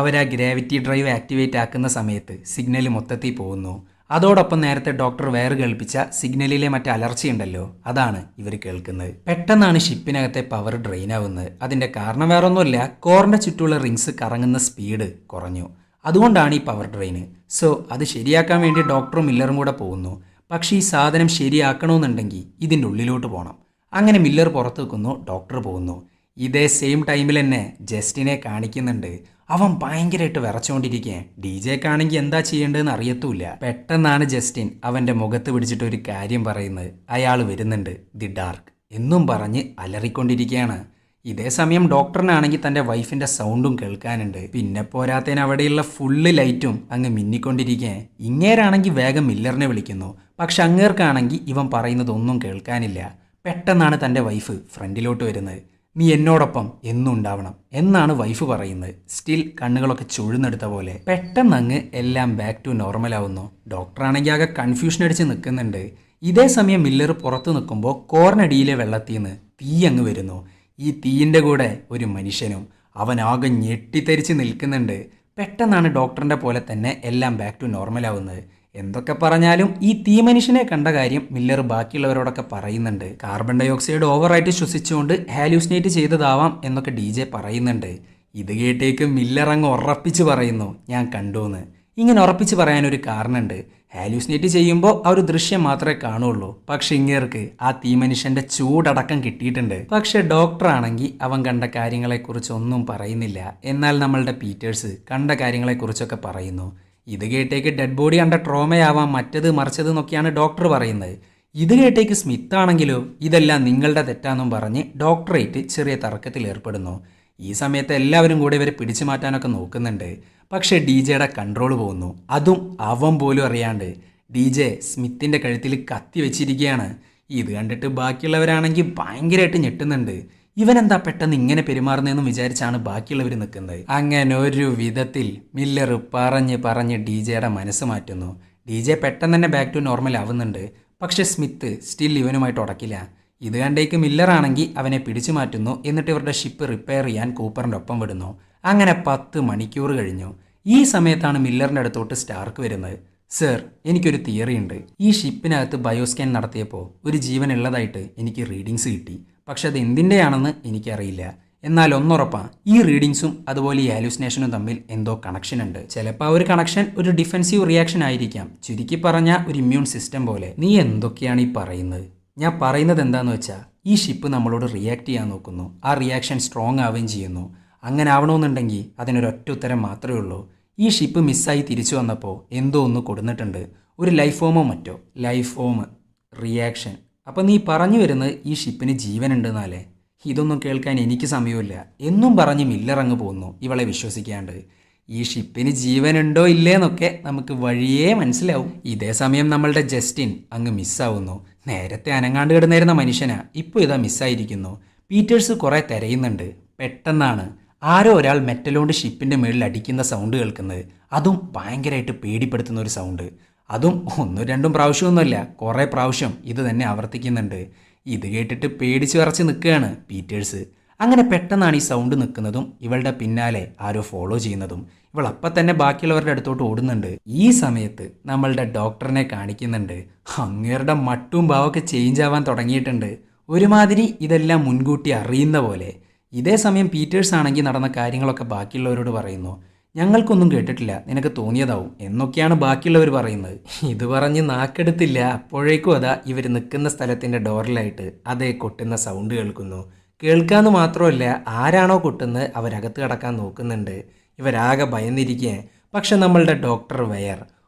അവർ ആ ഗ്രാവിറ്റി ഡ്രൈവ് ആക്ടിവേറ്റ് ആക്കുന്ന സമയത്ത് സിഗ്നൽ മൊത്തത്തിൽ പോകുന്നു. അതോടൊപ്പം നേരത്തെ ഡോക്ടർ വേറെ കേൾപ്പിച്ച സിഗ്നലിലെ മറ്റേ അലർച്ചയുണ്ടല്ലോ, അതാണ് ഇവർ കേൾക്കുന്നത്. പെട്ടെന്നാണ് ഷിപ്പിനകത്തെ പവർ ഡ്രെയിൻ ആവുന്നത്. അതിൻ്റെ കാരണം വേറെ ഒന്നുമില്ല, കോറിൻ്റെ ചുറ്റുമുള്ള റിങ്സ് കറങ്ങുന്ന സ്പീഡ് കുറഞ്ഞു. അതുകൊണ്ടാണ് ഈ പവർ ഡ്രെയിന്. സോ അത് ശരിയാക്കാൻ വേണ്ടി ഡോക്ടറും മില്ലറും കൂടെ പോകുന്നു. പക്ഷേ ഈ സാധനം ശരിയാക്കണമെന്നുണ്ടെങ്കിൽ ഇതിൻ്റെ ഉള്ളിലോട്ട് പോകണം. അങ്ങനെ മില്ലർ പുറത്ത് വെക്കുന്നു, ഡോക്ടർ പോകുന്നു. ഇതേ സെയിം ടൈമിൽ തന്നെ ജസ്റ്റിനെ കാണിക്കുന്നുണ്ട്. അവൻ ഭയങ്കരമായിട്ട് വിറച്ചുകൊണ്ടിരിക്കുക. DJക്കാണെങ്കിൽ എന്താ ചെയ്യേണ്ടതെന്ന് അറിയത്തുമില്ല. പെട്ടെന്നാണ് ജസ്റ്റിൻ അവൻ്റെ മുഖത്ത് പിടിച്ചിട്ട് ഒരു കാര്യം പറയുന്നത്. അയാൾ വരുന്നുണ്ട്, ദി ഡാർക്ക് എന്നും പറഞ്ഞ് അലറിക്കൊണ്ടിരിക്കുകയാണ്. ഇതേ സമയം ഡോക്ടറിനാണെങ്കിൽ തൻ്റെ വൈഫിൻ്റെ സൗണ്ടും കേൾക്കാനുണ്ട്. പിന്നെ പോരാത്തതിന് അവിടെയുള്ള ഫുള്ള് ലൈറ്റും അങ്ങ് മിന്നിക്കൊണ്ടിരിക്കുക. ഇങ്ങേരാണെങ്കിൽ വേഗം മില്ലറിനെ വിളിക്കുന്നു. പക്ഷെ അങ്ങേർക്കാണെങ്കിൽ ഇവൻ പറയുന്നതൊന്നും കേൾക്കാനില്ല. പെട്ടെന്നാണ് തൻ്റെ വൈഫ് ഫ്രണ്ടിലോട്ട് വരുന്നത്. നീ എന്നോടൊപ്പം എന്നും ഉണ്ടാവണം എന്നാണ് വൈഫ് പറയുന്നത്. സ്റ്റിൽ കണ്ണുകളൊക്കെ ചുഴുന്നെടുത്ത പോലെ. പെട്ടെന്നങ്ങ് എല്ലാം ബാക്ക് ടു നോർമൽ ആവുന്നു. ഡോക്ടറാണെങ്കിൽ ആകെ കൺഫ്യൂഷൻ അടിച്ച് നിൽക്കുന്നുണ്ട്. ഇതേ സമയം മില്ലർ പുറത്തു നിൽക്കുമ്പോൾ കോറിനടിയിലെ വെള്ളത്തിൽ നിന്ന് തീ അങ്ങ് വരുന്നു. ഈ തീയിൻ്റെ കൂടെ ഒരു മനുഷ്യനും. അവനാകെ ഞെട്ടിത്തരിച്ച് നിൽക്കുന്നുണ്ട്. പെട്ടെന്നാണ് ഡോക്ടറിൻ്റെ പോലെ തന്നെ എല്ലാം ബാക്ക് ടു നോർമൽ ആവുന്നത്. എന്തൊക്കെ പറഞ്ഞാലും ഈ തീ മനുഷ്യനെ കണ്ട കാര്യം മില്ലർ ബാക്കിയുള്ളവരോടൊക്കെ പറയുന്നുണ്ട്. കാർബൺ ഡൈ ഓക്സൈഡ് ഓവറായിട്ട് ശ്വസിച്ചുകൊണ്ട് ഹാലൂസിനേറ്റ് ചെയ്തതാവാം എന്നൊക്കെ DJ പറയുന്നുണ്ട്. ഇത് കേട്ടേക്ക് മില്ലർ അങ്ങ് ഉറപ്പിച്ച് പറയുന്നു, ഞാൻ കണ്ടുവെന്ന്. ഇങ്ങനെ ഉറപ്പിച്ച് പറയാനൊരു കാരണമുണ്ട്. ഹാലൂസിനേറ്റ് ചെയ്യുമ്പോൾ ആ ഒരു ദൃശ്യം മാത്രമേ കാണുള്ളൂ. പക്ഷെ ഇങ്ങേർക്ക് ആ തീ മനുഷ്യന്റെ ചൂടടക്കം കിട്ടിയിട്ടുണ്ട്. പക്ഷെ ഡോക്ടർ ആണെങ്കിൽ അവൻ കണ്ട കാര്യങ്ങളെക്കുറിച്ച് ഒന്നും പറയുന്നില്ല. എന്നാൽ നമ്മളുടെ പീറ്റേഴ്സ് കണ്ട കാര്യങ്ങളെക്കുറിച്ചൊക്കെ പറയുന്നു. ഇത് കേട്ടേക്ക് ഡെഡ് ബോഡി കണ്ട ട്രോമയാവാം, മറ്റത് മറിച്ചത് എന്നൊക്കെയാണ് ഡോക്ടർ പറയുന്നത്. ഇത് കേട്ടേക്ക് സ്മിത്ത് ആണെങ്കിലോ ഇതെല്ലാം നിങ്ങളുടെ തെറ്റാന്നും പറഞ്ഞ് ഡോക്ടറേറ്റ് ചെറിയ തർക്കത്തിൽ ഏർപ്പെടുന്നു. ഈ സമയത്ത് എല്ലാവരും കൂടെ ഇവരെ പിടിച്ചു മാറ്റാനൊക്കെ നോക്കുന്നുണ്ട്. പക്ഷേ DJയുടെ കൺട്രോൾ പോകുന്നു. അതും അവൻ പോലും അറിയാണ്ട് DJ സ്മിത്തിൻ്റെ കഴുത്തിൽ കത്തി വെച്ചിരിക്കുകയാണ്. ഇത് കണ്ടിട്ട് ബാക്കിയുള്ളവരാണെങ്കിൽ ഭയങ്കരമായിട്ട് ഞെട്ടുന്നുണ്ട്. ഇവനെന്താ പെട്ടെന്ന് ഇങ്ങനെ പെരുമാറുന്നതെന്ന് വിചാരിച്ചാണ് ബാക്കിയുള്ളവർ നിൽക്കുന്നത്. അങ്ങനെ ഒരു വിധത്തിൽ മില്ലർ പറഞ്ഞ് DJയുടെ മനസ്സ് മാറ്റുന്നു. DJ പെട്ടെന്ന് തന്നെ ബാക്ക് ടു നോർമൽ ആവുന്നുണ്ട്. പക്ഷെ സ്മിത്ത് സ്റ്റിൽ ഇവനുമായിട്ട് ഉടക്കില്ല. ഇത് കണ്ടേക്ക് മില്ലറാണെങ്കിൽ അവനെ പിടിച്ചു മാറ്റുന്നു. എന്നിട്ട് ഇവരുടെ ഷിപ്പ് റിപ്പയർ ചെയ്യാൻ കൂപ്പറിൻ്റെ ഒപ്പം വിടുന്നു. അങ്ങനെ 10 മണിക്കൂർ കഴിഞ്ഞു. ഈ സമയത്താണ് മില്ലറിൻ്റെ അടുത്തോട്ട് സ്റ്റാർക്ക് വരുന്നത്. സർ, എനിക്കൊരു തിയറി ഉണ്ട്. ഈ ഷിപ്പിനകത്ത് ബയോസ്കാൻ നടത്തിയപ്പോൾ ഒരു ജീവൻ ഉള്ളതായിട്ട് എനിക്ക് റീഡിങ്സ് കിട്ടി. പക്ഷെ അത് എന്തിൻ്റെയാണെന്ന് എനിക്കറിയില്ല. എന്നാൽ ഒന്നുറപ്പാ, ഈ റീഡിങ്സും അതുപോലെ ഈ ഹാലൂസിനേഷനും തമ്മിൽ എന്തോ കണക്ഷൻ ഉണ്ട്. ചിലപ്പോൾ ആ ഒരു കണക്ഷൻ ഒരു ഡിഫെൻസീവ് റിയാക്ഷൻ ആയിരിക്കാം. ചുരുക്കി പറഞ്ഞാൽ ഒരു ഇമ്മ്യൂൺ സിസ്റ്റം പോലെ. നീ എന്തൊക്കെയാണ് ഈ പറയുന്നത്? ഞാൻ പറയുന്നത് എന്താണെന്ന് വെച്ചാൽ, ഈ ഷിപ്പ് നമ്മളോട് റിയാക്ട് ചെയ്യാൻ നോക്കുന്നു. ആ റിയാക്ഷൻ സ്ട്രോങ് ആവുകയും ചെയ്യുന്നു. അങ്ങനെ ആവണമെന്നുണ്ടെങ്കിൽ അതിനൊരൊറ്റ ഉത്തരം മാത്രമേ ഉള്ളൂ. ഈ ഷിപ്പ് മിസ്സായി തിരിച്ചു വന്നപ്പോൾ എന്തോ ഒന്ന് കൊടുത്തിട്ടുണ്ട്. ഒരു ലൈഫ് ഫോമോ മറ്റോ. Life form, reaction. അപ്പം നീ പറഞ്ഞു വരുന്നത് ഈ ഷിപ്പിന് ജീവനുണ്ടെന്നാലേ? ഇതൊന്നും കേൾക്കാൻ എനിക്ക് സമയമില്ല എന്നും പറഞ്ഞ് മില്ലർ അങ്ങ് പോകുന്നു, ഇവളെ വിശ്വസിക്കാണ്ട്. ഈ ഷിപ്പിന് ജീവനുണ്ടോ ഇല്ലേന്നൊക്കെ നമുക്ക് വഴിയേ മനസ്സിലാവും. ഇതേ സമയം നമ്മളുടെ ജസ്റ്റിൻ അങ്ങ് മിസ്സാവുന്നു. നേരത്തെ അനങ്ങാണ്ട് കിടന്നിരുന്ന മനുഷ്യനാ ഇപ്പോൾ ഇതാ മിസ്സായിരിക്കുന്നു. പീറ്റേഴ്സ് കുറേ തിരയുന്നുണ്ട്. പെട്ടെന്നാണ് ആരോ ഒരാൾ മെറ്റലോണ്ട് ഷിപ്പിൻ്റെ മുകളിൽ അടിക്കുന്ന സൗണ്ട് കേൾക്കുന്നത്. അതും ഭയങ്കരമായിട്ട് പേടിപ്പെടുത്തുന്ന ഒരു സൗണ്ട്. അതും 1-2 പ്രാവശ്യമൊന്നുമല്ല, കുറേ പ്രാവശ്യം ഇത് തന്നെ ആവർത്തിക്കുന്നുണ്ട്. ഇത് കേട്ടിട്ട് പേടിച്ച് വിറച്ച് നിൽക്കുകയാണ് പീറ്റേഴ്സ്. അങ്ങനെ പെട്ടെന്നാണ് ഈ സൗണ്ട് നിൽക്കുന്നതും ഇവളുടെ പിന്നാലെ ആരോ ഫോളോ ചെയ്യുന്നതും. ഇവൾ അപ്പം തന്നെ ബാക്കിയുള്ളവരുടെ അടുത്തോട്ട് ഓടുന്നുണ്ട്. ഈ സമയത്ത് നമ്മളുടെ ഡോക്ടറിനെ കാണിക്കുന്നുണ്ട്. അങ്ങേരുടെ മട്ടും ഭാവമൊക്കെ ചേഞ്ച് ആവാൻ തുടങ്ങിയിട്ടുണ്ട്. ഒരുമാതിരി ഇതെല്ലാം മുൻകൂട്ടി അറിയുന്ന പോലെ. ഇതേ സമയം പീറ്റേഴ്സ് ആണെങ്കിൽ നടന്ന കാര്യങ്ങളൊക്കെ ബാക്കിയുള്ളവരോട് പറയുന്നു. ഞങ്ങൾക്കൊന്നും കേട്ടിട്ടില്ല, നിനക്ക് തോന്നിയതാവും എന്നൊക്കെയാണ് ബാക്കിയുള്ളവർ പറയുന്നത്. ഇത് പറഞ്ഞ് നാക്കെടുത്തില്ല. അപ്പോഴേക്കും അതാ ഇവർ നിൽക്കുന്ന സ്ഥലത്തിൻ്റെ ഡോറിലായിട്ട് അതേ കൊട്ടുന്ന സൗണ്ട് കേൾക്കുന്നു. കേൾക്കാമെന്ന് മാത്രമല്ല, ആരാണോ കൊട്ടുന്നത് അവരകത്ത് കടക്കാൻ നോക്കുന്നുണ്ട്. ഇവരാകെ ഭയന്നിരിക്കുക. പക്ഷെ നമ്മളുടെ ഡോക്ടർ വെയർ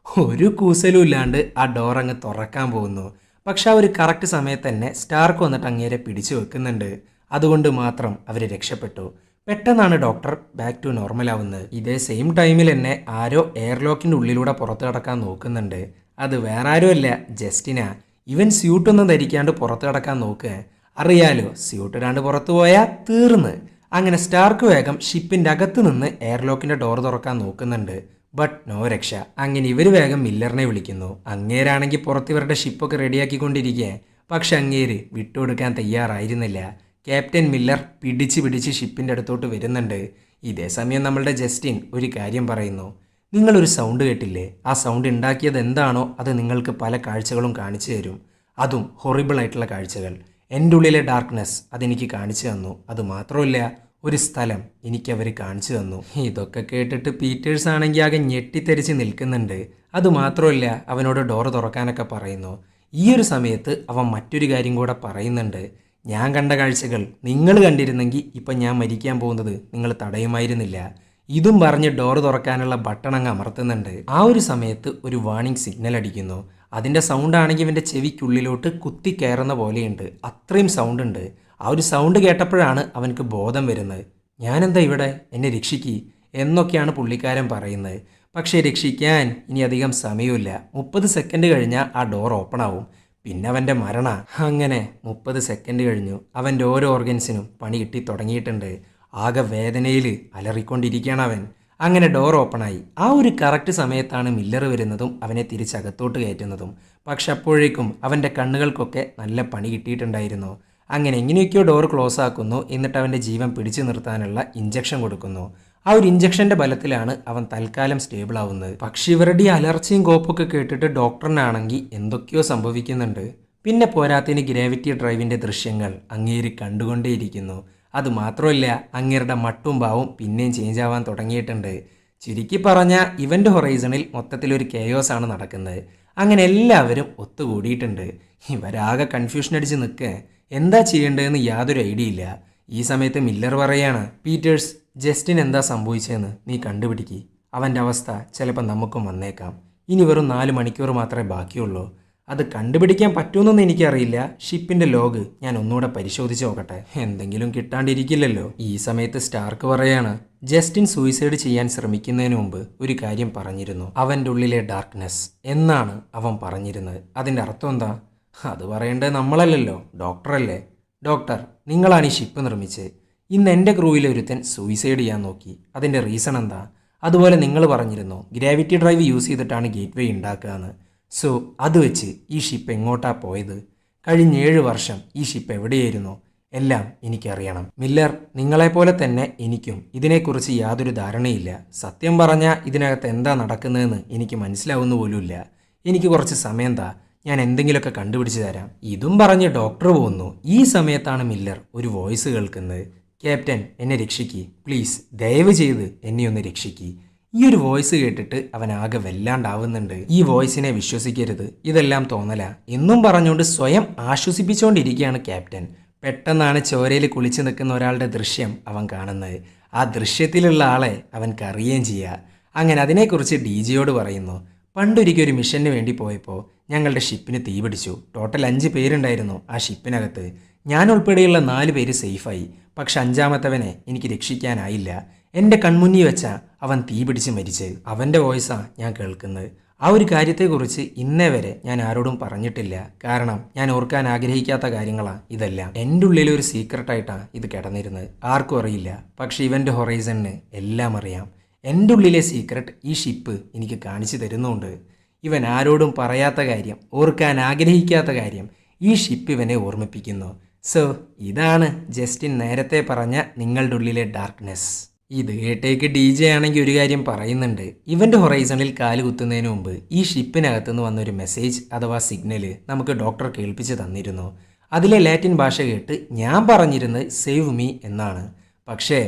ഒരു കൂസലും ഇല്ലാണ്ട് ആ ഡോർ അങ്ങ് തുറക്കാൻ പോകുന്നു. പക്ഷെ ആ ഒരു കറക്റ്റ് സമയത്ത് തന്നെ സ്റ്റാർക്ക് വന്നിട്ട് അങ്ങേരെ പിടിച്ചു വെക്കുന്നുണ്ട്. അതുകൊണ്ട് മാത്രം അവർ രക്ഷപ്പെട്ടു. പെട്ടെന്നാണ് ഡോക്ടർ ബാക്ക് ടു നോർമൽ ആവുന്നത്. ഇതേ സെയിം ടൈമിൽ തന്നെ ആരോ എയർലോക്കിൻ്റെ ഉള്ളിലൂടെ പുറത്ത് കടക്കാൻ നോക്കുന്നുണ്ട്. അത് വേറെ ആരുമല്ല, ജസ്റ്റിനാ. ഇവൻ സ്യൂട്ടൊന്നും ധരിക്കാണ്ട് പുറത്ത് കടക്കാൻ നോക്കുക. അറിയാലോ, സ്യൂട്ട് ഇടാണ്ട് പുറത്തു പോയാൽ തീർന്ന്. അങ്ങനെ സ്റ്റാർക്ക് വേഗം ഷിപ്പിൻ്റെ അകത്ത് നിന്ന് എയർലോക്കിൻ്റെ ഡോർ തുറക്കാൻ നോക്കുന്നുണ്ട്. ബട്ട് നോ രക്ഷ. അങ്ങനെ ഇവർ വേഗം മില്ലറിനെ വിളിക്കുന്നു. അങ്ങേരാണെങ്കിൽ പുറത്ത് ഇവരുടെ ഷിപ്പൊക്കെ റെഡിയാക്കിക്കൊണ്ടിരിക്കുക. പക്ഷെ അങ്ങേര് വിട്ടുകൊടുക്കാൻ തയ്യാറായിരുന്നില്ല. ക്യാപ്റ്റൻ മില്ലർ പിടിച്ച് ഷിപ്പിൻ്റെ അടുത്തോട്ട് വരുന്നുണ്ട്. ഇതേ സമയം നമ്മളുടെ ജസ്റ്റിൻ ഒരു കാര്യം പറയുന്നു. നിങ്ങളൊരു സൗണ്ട് കേട്ടില്ലേ? ആ സൗണ്ട് ഉണ്ടാക്കിയത് എന്താണോ അത് നിങ്ങൾക്ക് പല കാഴ്ചകളും കാണിച്ചു തരും. അതും ഹൊറിബിൾ ആയിട്ടുള്ള കാഴ്ചകൾ. എൻ്റെ ഉള്ളിലെ ഡാർക്ക്നെസ് അതെനിക്ക് കാണിച്ചു തന്നു. അത് മാത്രമല്ല, ഒരു സ്ഥലം എനിക്കവർ കാണിച്ചു തന്നു. ഇതൊക്കെ കേട്ടിട്ട് പീറ്റേഴ്സ് ആണെങ്കിൽ ആകെ ഞെട്ടിത്തെരിച്ച് നിൽക്കുന്നുണ്ട്. അതുമാത്രമല്ല, അവനോട് ഡോർ തുറക്കാനൊക്കെ പറയുന്നു. ഈ ഒരു സമയത്ത് അവൻ മറ്റൊരു കാര്യം കൂടെ പറയുന്നുണ്ട്. ഞാൻ കണ്ട കാഴ്ചകൾ നിങ്ങൾ കണ്ടിരുന്നെങ്കിൽ ഇപ്പം ഞാൻ മരിക്കാൻ പോകുന്നത് നിങ്ങൾ തടയുമായിരുന്നില്ല. ഇതും പറഞ്ഞ് ഡോർ തുറക്കാനുള്ള ബട്ടൺ അങ്ങ് അമർത്തുന്നുണ്ട്. ആ ഒരു സമയത്ത് ഒരു വാർണിംഗ് സിഗ്നൽ അടിക്കുന്നു. അതിൻ്റെ സൗണ്ട് ആണെങ്കിൽ ഇവൻ്റെ ചെവിക്കുള്ളിലോട്ട് കുത്തി കയറുന്ന പോലെയുണ്ട്. അത്രയും സൗണ്ട് ഉണ്ട്. ആ ഒരു സൗണ്ട് കേട്ടപ്പോഴാണ് അവനക്ക് ബോധം വരുന്നത്. ഞാനെന്താ ഇവിടെ, എന്നെ രക്ഷിക്കി എന്നൊക്കെയാണ് പുള്ളിക്കാരൻ പറയുന്നത്. പക്ഷേ രക്ഷിക്കാൻ ഇനി അധികം സമയമില്ല. 30 സെക്കൻഡ് കഴിഞ്ഞാൽ ആ ഡോർ ഓപ്പൺ ആവും. പിന്നെ അവൻ്റെ മരണ. അങ്ങനെ 30 സെക്കൻഡ് കഴിഞ്ഞു. അവൻ്റെ ഓരോ ഓർഗൻസിനും പണി കിട്ടി തുടങ്ങിയിട്ടുണ്ട്. ആകെ വേദനയിൽ അലറിക്കൊണ്ടിരിക്കുകയാണ് അവൻ. അങ്ങനെ ഡോർ ഓപ്പണായി. ആ ഒരു കറക്റ്റ് സമയത്താണ് മില്ലർ വരുന്നതും അവനെ തിരിച്ചകത്തോട്ട് കയറ്റുന്നതും. പക്ഷെ അപ്പോഴേക്കും അവൻ്റെ കണ്ണുകൾക്കൊക്കെ നല്ല പണി കിട്ടിയിട്ടുണ്ടായിരുന്നു. അങ്ങനെ എങ്ങനെയൊക്കെയോ ഡോർ ക്ലോസ് ആക്കുന്നു. എന്നിട്ട് അവൻ്റെ ജീവൻ പിടിച്ചു നിർത്താനുള്ള ഇഞ്ചക്ഷൻ കൊടുക്കുന്നു. ആ ഒരു ഇഞ്ചക്ഷൻ്റെ ബലത്തിലാണ് അവൻ തൽക്കാലം സ്റ്റേബിൾ ആവുന്നത്. പക്ഷെ ഇവരുടെ ഈ അലർച്ചയും കോപ്പൊക്കെ കേട്ടിട്ട് ഡോക്ടറിനാണെങ്കിൽ എന്തൊക്കെയോ സംഭവിക്കുന്നുണ്ട്. പിന്നെ പോരാത്തിന് ഗ്രാവിറ്റി ഡ്രൈവിൻ്റെ ദൃശ്യങ്ങൾ അങ്ങേര് കണ്ടുകൊണ്ടേയിരിക്കുന്നു. അതുമാത്രമല്ല, അങ്ങേരുടെ മട്ടും ഭാവവും പിന്നെയും ചേഞ്ച് ആവാൻ തുടങ്ങിയിട്ടുണ്ട്. ചുരുക്കി പറഞ്ഞാൽ ഇവൻ്റ് ഹൊറൈസണിൽ മൊത്തത്തിലൊരു കെയോസ് ആണ് നടക്കുന്നത്. അങ്ങനെ എല്ലാവരും ഒത്തുകൂടിയിട്ടുണ്ട്. ഇവരാകെ കൺഫ്യൂഷൻ അടിച്ച് നിൽക്കുക, എന്താ ചെയ്യേണ്ടതെന്ന് യാതൊരു ഐഡിയ ഇല്ല. ഈ സമയത്ത് മില്ലർ പറയാണ്, പീറ്റേഴ്സ്, ജസ്റ്റിൻ എന്താ സംഭവിച്ചതെന്ന് നീ കണ്ടുപിടിക്ക്. അവൻ്റെ അവസ്ഥ ചിലപ്പോൾ നമുക്കും വന്നേക്കാം. ഇനി വെറും 4 മണിക്കൂർ മാത്രമേ ബാക്കിയുള്ളൂ. അത് കണ്ടുപിടിക്കാൻ പറ്റുമെന്നൊന്നും എനിക്കറിയില്ല. ഷിപ്പിൻ്റെ ലോഗ് ഞാൻ ഒന്നുകൂടെ പരിശോധിച്ച് നോക്കട്ടെ, എന്തെങ്കിലും കിട്ടാണ്ടിരിക്കില്ലല്ലോ. ഈ സമയത്ത് സ്റ്റാർക്ക് പറയാണ്, ജസ്റ്റിൻ സൂയിസൈഡ് ചെയ്യാൻ ശ്രമിക്കുന്നതിന് മുമ്പ് ഒരു കാര്യം പറഞ്ഞിരുന്നു, അവൻ്റെ ഉള്ളിലെ ഡാർക്ക്നെസ് എന്നാണ് അവൻ പറഞ്ഞിരുന്നത്. അതിൻ്റെ അർത്ഥം എന്താ? അത് പറയേണ്ടത് നമ്മളല്ലല്ലോ, ഡോക്ടറല്ലേ. ഡോക്ടർ, നിങ്ങളാണ് ഈ ഷിപ്പ് നിർമ്മിച്ചത്. ഇന്ന് എൻ്റെ ക്രൂവിലെ ഒരുത്തൻ സൂയിസൈഡ് ചെയ്യാൻ നോക്കി. അതിൻ്റെ റീസൺ എന്താ? അതുപോലെ നിങ്ങൾ പറഞ്ഞിരുന്നു ഗ്രാവിറ്റി ഡ്രൈവ് യൂസ് ചെയ്തിട്ടാണ് ഗേറ്റ് വേ ഉണ്ടാക്കുകയെന്ന്. സോ അത് വെച്ച് ഈ ഷിപ്പ് എങ്ങോട്ടാ പോയത്? കഴിഞ്ഞ 7 വർഷം ഈ ഷിപ്പ് എവിടെയായിരുന്നു? എല്ലാം എനിക്കറിയണം. മില്ലർ, നിങ്ങളെപ്പോലെ തന്നെ എനിക്കും ഇതിനെക്കുറിച്ച് യാതൊരു ധാരണയില്ല. സത്യം പറഞ്ഞാൽ ഇതിനകത്ത് എന്താ നടക്കുന്നതെന്ന് എനിക്ക് മനസ്സിലാവുന്ന പോലുമില്ല. എനിക്ക് കുറച്ച് സമയം താ, ഞാൻ എന്തെങ്കിലുമൊക്കെ കണ്ടുപിടിച്ച് തരാം. ഇതും പറഞ്ഞ് ഡോക്ടർ പോകുന്നു. ഈ സമയത്താണ് മില്ലർ ഒരു വോയിസ് കേൾക്കുന്നത്. ക്യാപ്റ്റൻ, എന്നെ രക്ഷിക്ക് പ്ലീസ്, ദയവ് ചെയ്ത് എന്നെ ഒന്ന് രക്ഷിക്ക്. ഈ ഒരു വോയിസ് കേട്ടിട്ട് അവൻ ആകെ വല്ലാണ്ടാവുന്നുണ്ട്. ഈ വോയിസിനെ വിശ്വസിക്കരുത്, ഇതെല്ലാം തോന്നല എന്നും പറഞ്ഞുകൊണ്ട് സ്വയം ആശ്വസിപ്പിച്ചുകൊണ്ടിരിക്കുകയാണ് ക്യാപ്റ്റൻ. പെട്ടെന്നാണ് ചോരയിൽ കുളിച്ച് നിൽക്കുന്ന ഒരാളുടെ ദൃശ്യം അവൻ കാണുന്നത്. ആ ദൃശ്യത്തിലുള്ള ആളെ അവൻക്ക് അറിയുകയും ചെയ്യുക. അങ്ങനെ അതിനെക്കുറിച്ച് DGയോട് പറയുന്നു, പണ്ടൊരിക്കൽ ഒരു മിഷന് വേണ്ടി പോയപ്പോൾ ഞങ്ങളുടെ ഷിപ്പിന് തീ പിടിച്ചു. ടോട്ടൽ 5 പേരുണ്ടായിരുന്നു ആ ഷിപ്പിനകത്ത്. ഞാൻ ഉൾപ്പെടെയുള്ള 4 പേര് സേഫായി. പക്ഷെ 5-മത്തവനെ എനിക്ക് രക്ഷിക്കാനായില്ല. എൻ്റെ കൺമുന്നിൽ വെച്ചാ അവൻ തീ പിടിച്ച് മരിച്ച്. അവൻ്റെ വോയിസാണ് ഞാൻ കേൾക്കുന്നത്. ആ ഒരു കാര്യത്തെക്കുറിച്ച് ഇന്നേ വരെ ഞാൻ ആരോടും പറഞ്ഞിട്ടില്ല. കാരണം ഞാൻ ഓർക്കാൻ ആഗ്രഹിക്കാത്ത കാര്യങ്ങളാണ് ഇതെല്ലാം. എൻ്റെ ഉള്ളിൽ ഒരു സീക്രട്ടായിട്ടാണ് ഇത് കിടന്നിരുന്നത്. ആർക്കും അറിയില്ല. പക്ഷെ ഇവൻ്റെ ഹൊറൈസണിന് എല്ലാം അറിയാം. എൻ്റെ ഉള്ളിലെ സീക്രട്ട് ഈ ഷിപ്പ് എനിക്ക് കാണിച്ചു തരുന്നുണ്ട്. ഇവൻ ആരോടും പറയാത്ത കാര്യം, ഓർക്കാൻ ആഗ്രഹിക്കാത്ത കാര്യം ഈ ഷിപ്പ് ഇവനെ ഓർമ്മിപ്പിക്കുന്നു. സോ ഇതാണ് ജസ്റ്റിൻ നേരത്തെ പറഞ്ഞ നിങ്ങളുടെ ഉള്ളിലെ ഡാർക്ക്നെസ്. ഇത് കേട്ടേക്ക് DJ ആണെങ്കിൽ ഒരു കാര്യം പറയുന്നുണ്ട്. ഇവൻ്റെ ഹൊറൈസണിൽ കാല് കുത്തുന്നതിന് മുമ്പ് ഈ ഷിപ്പിനകത്തുനിന്ന് വന്നൊരു മെസ്സേജ് അഥവാ സിഗ്നൽ നമുക്ക് ഡോക്ടർ കേൾപ്പിച്ച് തന്നിരുന്നു. അതിലെ ലാറ്റിൻ ഭാഷ കേട്ട് ഞാൻ പറഞ്ഞിരുന്നത് സേവ് മീ എന്നാണ്. പക്ഷേ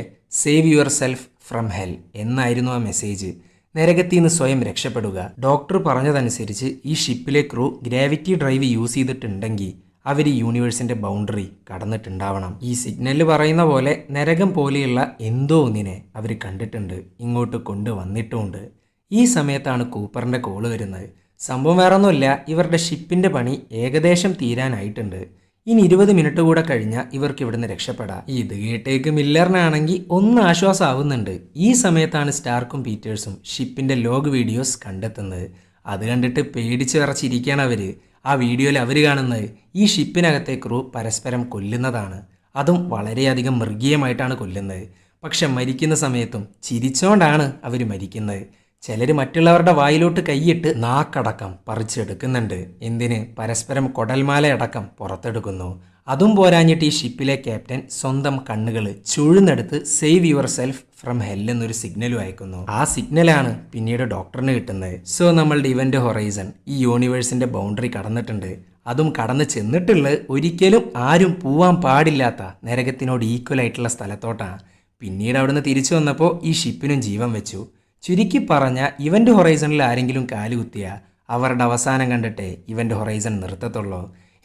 save yourself from hell എന്നായിരുന്നു ആ മെസ്സേജ്. നരകത്തിൽ നിന്ന് സ്വയം രക്ഷപ്പെടുക. ഡോക്ടർ പറഞ്ഞതനുസരിച്ച് ഈ ഷിപ്പിലെ ക്രൂ ഗ്രാവിറ്റി ഡ്രൈവ് യൂസ് ചെയ്തിട്ടുണ്ടെങ്കിൽ അവർ ഈ യൂണിവേഴ്സിൻ്റെ ബൗണ്ടറി കടന്നിട്ടുണ്ടാവണം. ഈ സിഗ്നൽ പറയുന്ന പോലെ നരകം പോലെയുള്ള എന്തോ ഒന്നിനെ അവർ കണ്ടിട്ടുണ്ട്, ഇങ്ങോട്ട് കൊണ്ടുവന്നിട്ടുമുണ്ട്. ഈ സമയത്താണ് കൂപ്പറിൻ്റെ കോള് വരുന്നത്. സംഭവം വേറൊന്നുമില്ല, ഇവരുടെ ഷിപ്പിൻ്റെ പണി ഏകദേശം തീരാനായിട്ടുണ്ട്. ഇനി 20 മിനിറ്റ് കൂടെ കഴിഞ്ഞാൽ ഇവർക്ക് ഇവിടുന്ന് രക്ഷപ്പെടാം. ഇത് കേട്ടേക്ക് മില്ലറിനാണെങ്കിൽ ഒന്ന് ആശ്വാസമാവുന്നുണ്ട്. ഈ സമയത്താണ് സ്റ്റാർക്കും പീറ്റേഴ്സും ഷിപ്പിൻ്റെ ലോഗ് വീഡിയോസ് കണ്ടെത്തുന്നത്. അത് കണ്ടിട്ട് പേടിച്ച് വിറച്ചിരിക്കുകയാണ് അവർ. ആ വീഡിയോയിൽ അവർ കാണുന്നത് ഈ ഷിപ്പിനകത്തെ ക്രൂ പരസ്പരം കൊല്ലുന്നതാണ്. അതും വളരെയധികം മൃഗീയമായിട്ടാണ് കൊല്ലുന്നത്. പക്ഷെ മരിക്കുന്ന സമയത്തും ചിരിച്ചോണ്ടാണ് അവർ മരിക്കുന്നത്. ചിലർ മറ്റുള്ളവരുടെ വായിലോട്ട് കൈയിട്ട് നാക്കടക്കം പറിച്ചെടുക്കുന്നുണ്ട്. എന്തിന്? പരസ്പരം കൊടൽമാലയടക്കം പുറത്തെടുക്കുന്നു. അതും പോരാഞ്ഞിട്ട് ഈ ഷിപ്പിലെ ക്യാപ്റ്റൻ സ്വന്തം കണ്ണുകൾ ചുഴുന്നെടുത്ത് save yourself from hell എന്നൊരു സിഗ്നലും അയക്കുന്നു. ആ സിഗ്നലാണ് പിന്നീട് ഡോക്ടറിന് കിട്ടുന്നത്. സോ നമ്മളുടെ ഇവൻ്റ് ഹൊറൈസൺ ഈ യൂണിവേഴ്സിൻ്റെ ബൗണ്ടറി കടന്നിട്ടുണ്ട്. അതും കടന്ന് ചെന്നിട്ടുള്ളത് ഒരിക്കലും ആരും പോവാൻ പാടില്ലാത്ത നരകത്തിനോട് ഈക്വൽ ആയിട്ടുള്ള സ്ഥലത്തോട്ടാണ്. പിന്നീട് അവിടുന്ന് തിരിച്ചു വന്നപ്പോൾ ഈ ഷിപ്പിനും ജീവൻ വെച്ചു. ചുരുക്കി പറഞ്ഞാൽ ഇവൻ്റ് ഹൊറൈസണിൽ ആരെങ്കിലും കാലുകുത്തിയാൽ അവരുടെ അവസാനം കണ്ടിട്ടേ ഇവൻ്റ് ഹൊറൈസൺ നിർത്തത്തുള്ളൂ.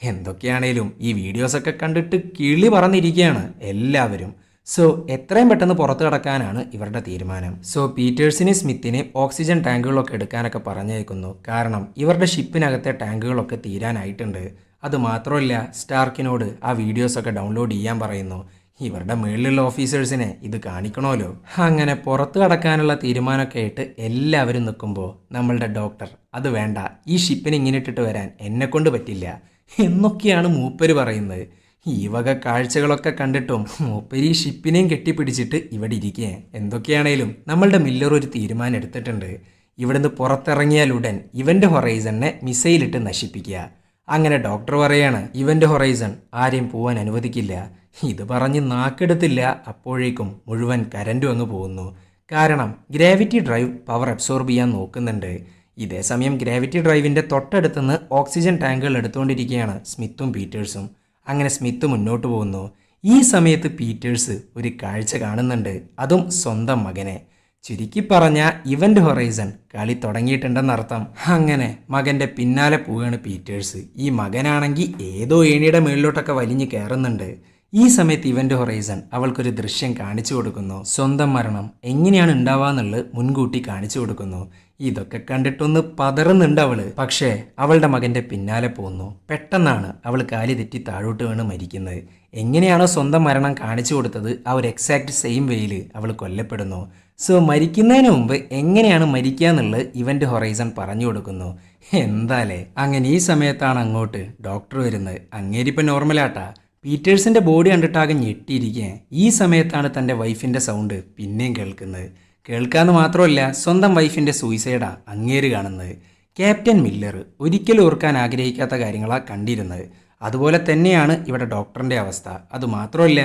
എന്തൊക്കെയാണേലും ഈ വീഡിയോസൊക്കെ കണ്ടിട്ട് കിളി പറന്നിരിക്കുകയാണ് എല്ലാവരും. സോ എത്രയും പെട്ടെന്ന് പുറത്തു കടക്കാനാണ് ഇവരുടെ തീരുമാനം. സോ പീറ്റേഴ്സിനെ സ്മിത്തിനെ ഓക്സിജൻ ടാങ്കുകളൊക്കെ എടുക്കാനൊക്കെ പറഞ്ഞേക്കുന്നു. കാരണം ഇവരുടെ ഷിപ്പിനകത്തെ ടാങ്കുകളൊക്കെ തീരാനായിട്ടുണ്ട്. അതുമാത്രമല്ല സ്റ്റാർക്കിനോട് ആ വീഡിയോസൊക്കെ ഡൗൺലോഡ് ചെയ്യാൻ പറയുന്നു. ഇവരുടെ മുകളിലുള്ള ഓഫീസേഴ്സിനെ ഇത് കാണിക്കണമല്ലോ. അങ്ങനെ പുറത്തു കടക്കാനുള്ള തീരുമാനമൊക്കെ ആയിട്ട് എല്ലാവരും നിൽക്കുമ്പോൾ നമ്മളുടെ ഡോക്ടർ, അത് വേണ്ട, ഈ ഷിപ്പിനെ ഇങ്ങനെ ഇട്ടിട്ട് വരാൻ എന്നെക്കൊണ്ട് പറ്റില്ല എന്നൊക്കെയാണ് മൂപ്പര് പറയുന്നത്. ഈ വക കാഴ്ചകളൊക്കെ കണ്ടിട്ടും മൂപ്പര് ഈ ഷിപ്പിനെയും കെട്ടിപ്പിടിച്ചിട്ട് ഇവിടെ ഇരിക്കേ. എന്തൊക്കെയാണേലും നമ്മളുടെ മില്ലർ ഒരു തീരുമാനം എടുത്തിട്ടുണ്ട്. ഇവിടുന്ന് പുറത്തിറങ്ങിയാൽ ഉടൻ ഇവന്റ് ഹൊറൈസണിനെ മിസൈലിട്ട് നശിപ്പിക്കുക. അങ്ങനെ ഡോക്ടർ പറയാണ് ഇവന്റ് ഹൊറൈസൺ ആരെയും പോവാൻ അനുവദിക്കില്ല. ഇത് പറഞ്ഞ് നാക്കെടുത്തില്ല, അപ്പോഴേക്കും മുഴുവൻ കരണ്ടും അങ്ങ് പോകുന്നു. കാരണം ഗ്രാവിറ്റി ഡ്രൈവ് പവർ അബ്സോർബ് ചെയ്യാൻ നോക്കുന്നുണ്ട്. ഇതേ സമയം ഗ്രാവിറ്റി ഡ്രൈവിൻ്റെ തൊട്ടടുത്തുനിന്ന് ഓക്സിജൻ ടാങ്കുകൾ എടുത്തുകൊണ്ടിരിക്കുകയാണ് സ്മിത്തും പീറ്റേഴ്സും. അങ്ങനെ സ്മിത്ത് മുന്നോട്ട് പോകുന്നു. ഈ സമയത്ത് പീറ്റേഴ്സ് ഒരു കാഴ്ച കാണുന്നുണ്ട്, അതും സ്വന്തം മകനെ. ചുരുക്കി പറഞ്ഞ ഇവന്റ് ഹൊറൈസൺ കളി തുടങ്ങിയിട്ടുണ്ടെന്നർത്ഥം. അങ്ങനെ മകന്റെ പിന്നാലെ പോവുകയാണ് പീറ്റേഴ്സ്. ഈ മകനാണെങ്കിൽ ഏതോ ഏണിയുടെ മുകളിലോട്ടൊക്കെ വലിഞ്ഞു കയറുന്നുണ്ട്. ഈ സമയത്ത് ഇവന്റ് ഹൊറൈസൺ അവൾക്കൊരു ദൃശ്യം കാണിച്ചു കൊടുക്കുന്നു. സ്വന്തം മരണം എങ്ങനെയാണ് ഉണ്ടാവാന്നുള്ളത് മുൻകൂട്ടി കാണിച്ചു കൊടുക്കുന്നു. ഇതൊക്കെ കണ്ടിട്ടൊന്ന് പതറുന്നുണ്ട് അവള്. പക്ഷേ അവളുടെ മകന്റെ പിന്നാലെ പോകുന്നു. പെട്ടെന്നാണ് അവൾ കാലി തെറ്റി താഴോട്ട് വീണ് മരിക്കുന്നത്. എങ്ങനെയാണോ സ്വന്തം മരണം കാണിച്ചു കൊടുത്തത് ആ ഒരു എക്സാക്ട് സെയിം വേയിൽ അവൾ കൊല്ലപ്പെടുന്നു. സോ മരിക്കുന്നതിന് മുമ്പ് എങ്ങനെയാണ് മരിക്കുക എന്നുള്ളത് ഇവന്റ് ഹൊറൈസൺ പറഞ്ഞു കൊടുക്കുന്നു. എന്താലേ. അങ്ങനെ ഈ സമയത്താണ് അങ്ങോട്ട് ഡോക്ടർ വരുന്നത്. അങ്ങേരിപ്പം നോർമലാട്ടാ. പീറ്റേഴ്സിന്റെ ബോഡി കണ്ടിട്ടാകെ ഞെട്ടിയിരിക്കുക. ഈ സമയത്താണ് തൻ്റെ വൈഫിൻ്റെ സൗണ്ട് പിന്നെയും കേൾക്കുന്നത്. കേൾക്കാന്ന് മാത്രമല്ല സ്വന്തം വൈഫിൻ്റെ സൂയിസൈഡാ അങ്ങേര് കാണുന്നത്. ക്യാപ്റ്റൻ മില്ലർ ഒരിക്കലും ഓർക്കാൻ ആഗ്രഹിക്കാത്ത കാര്യങ്ങളാണ് കണ്ടിരുന്നത്. അതുപോലെ തന്നെയാണ് ഇവിടെ ഡോക്ടറിൻ്റെ അവസ്ഥ. അതുമാത്രമല്ല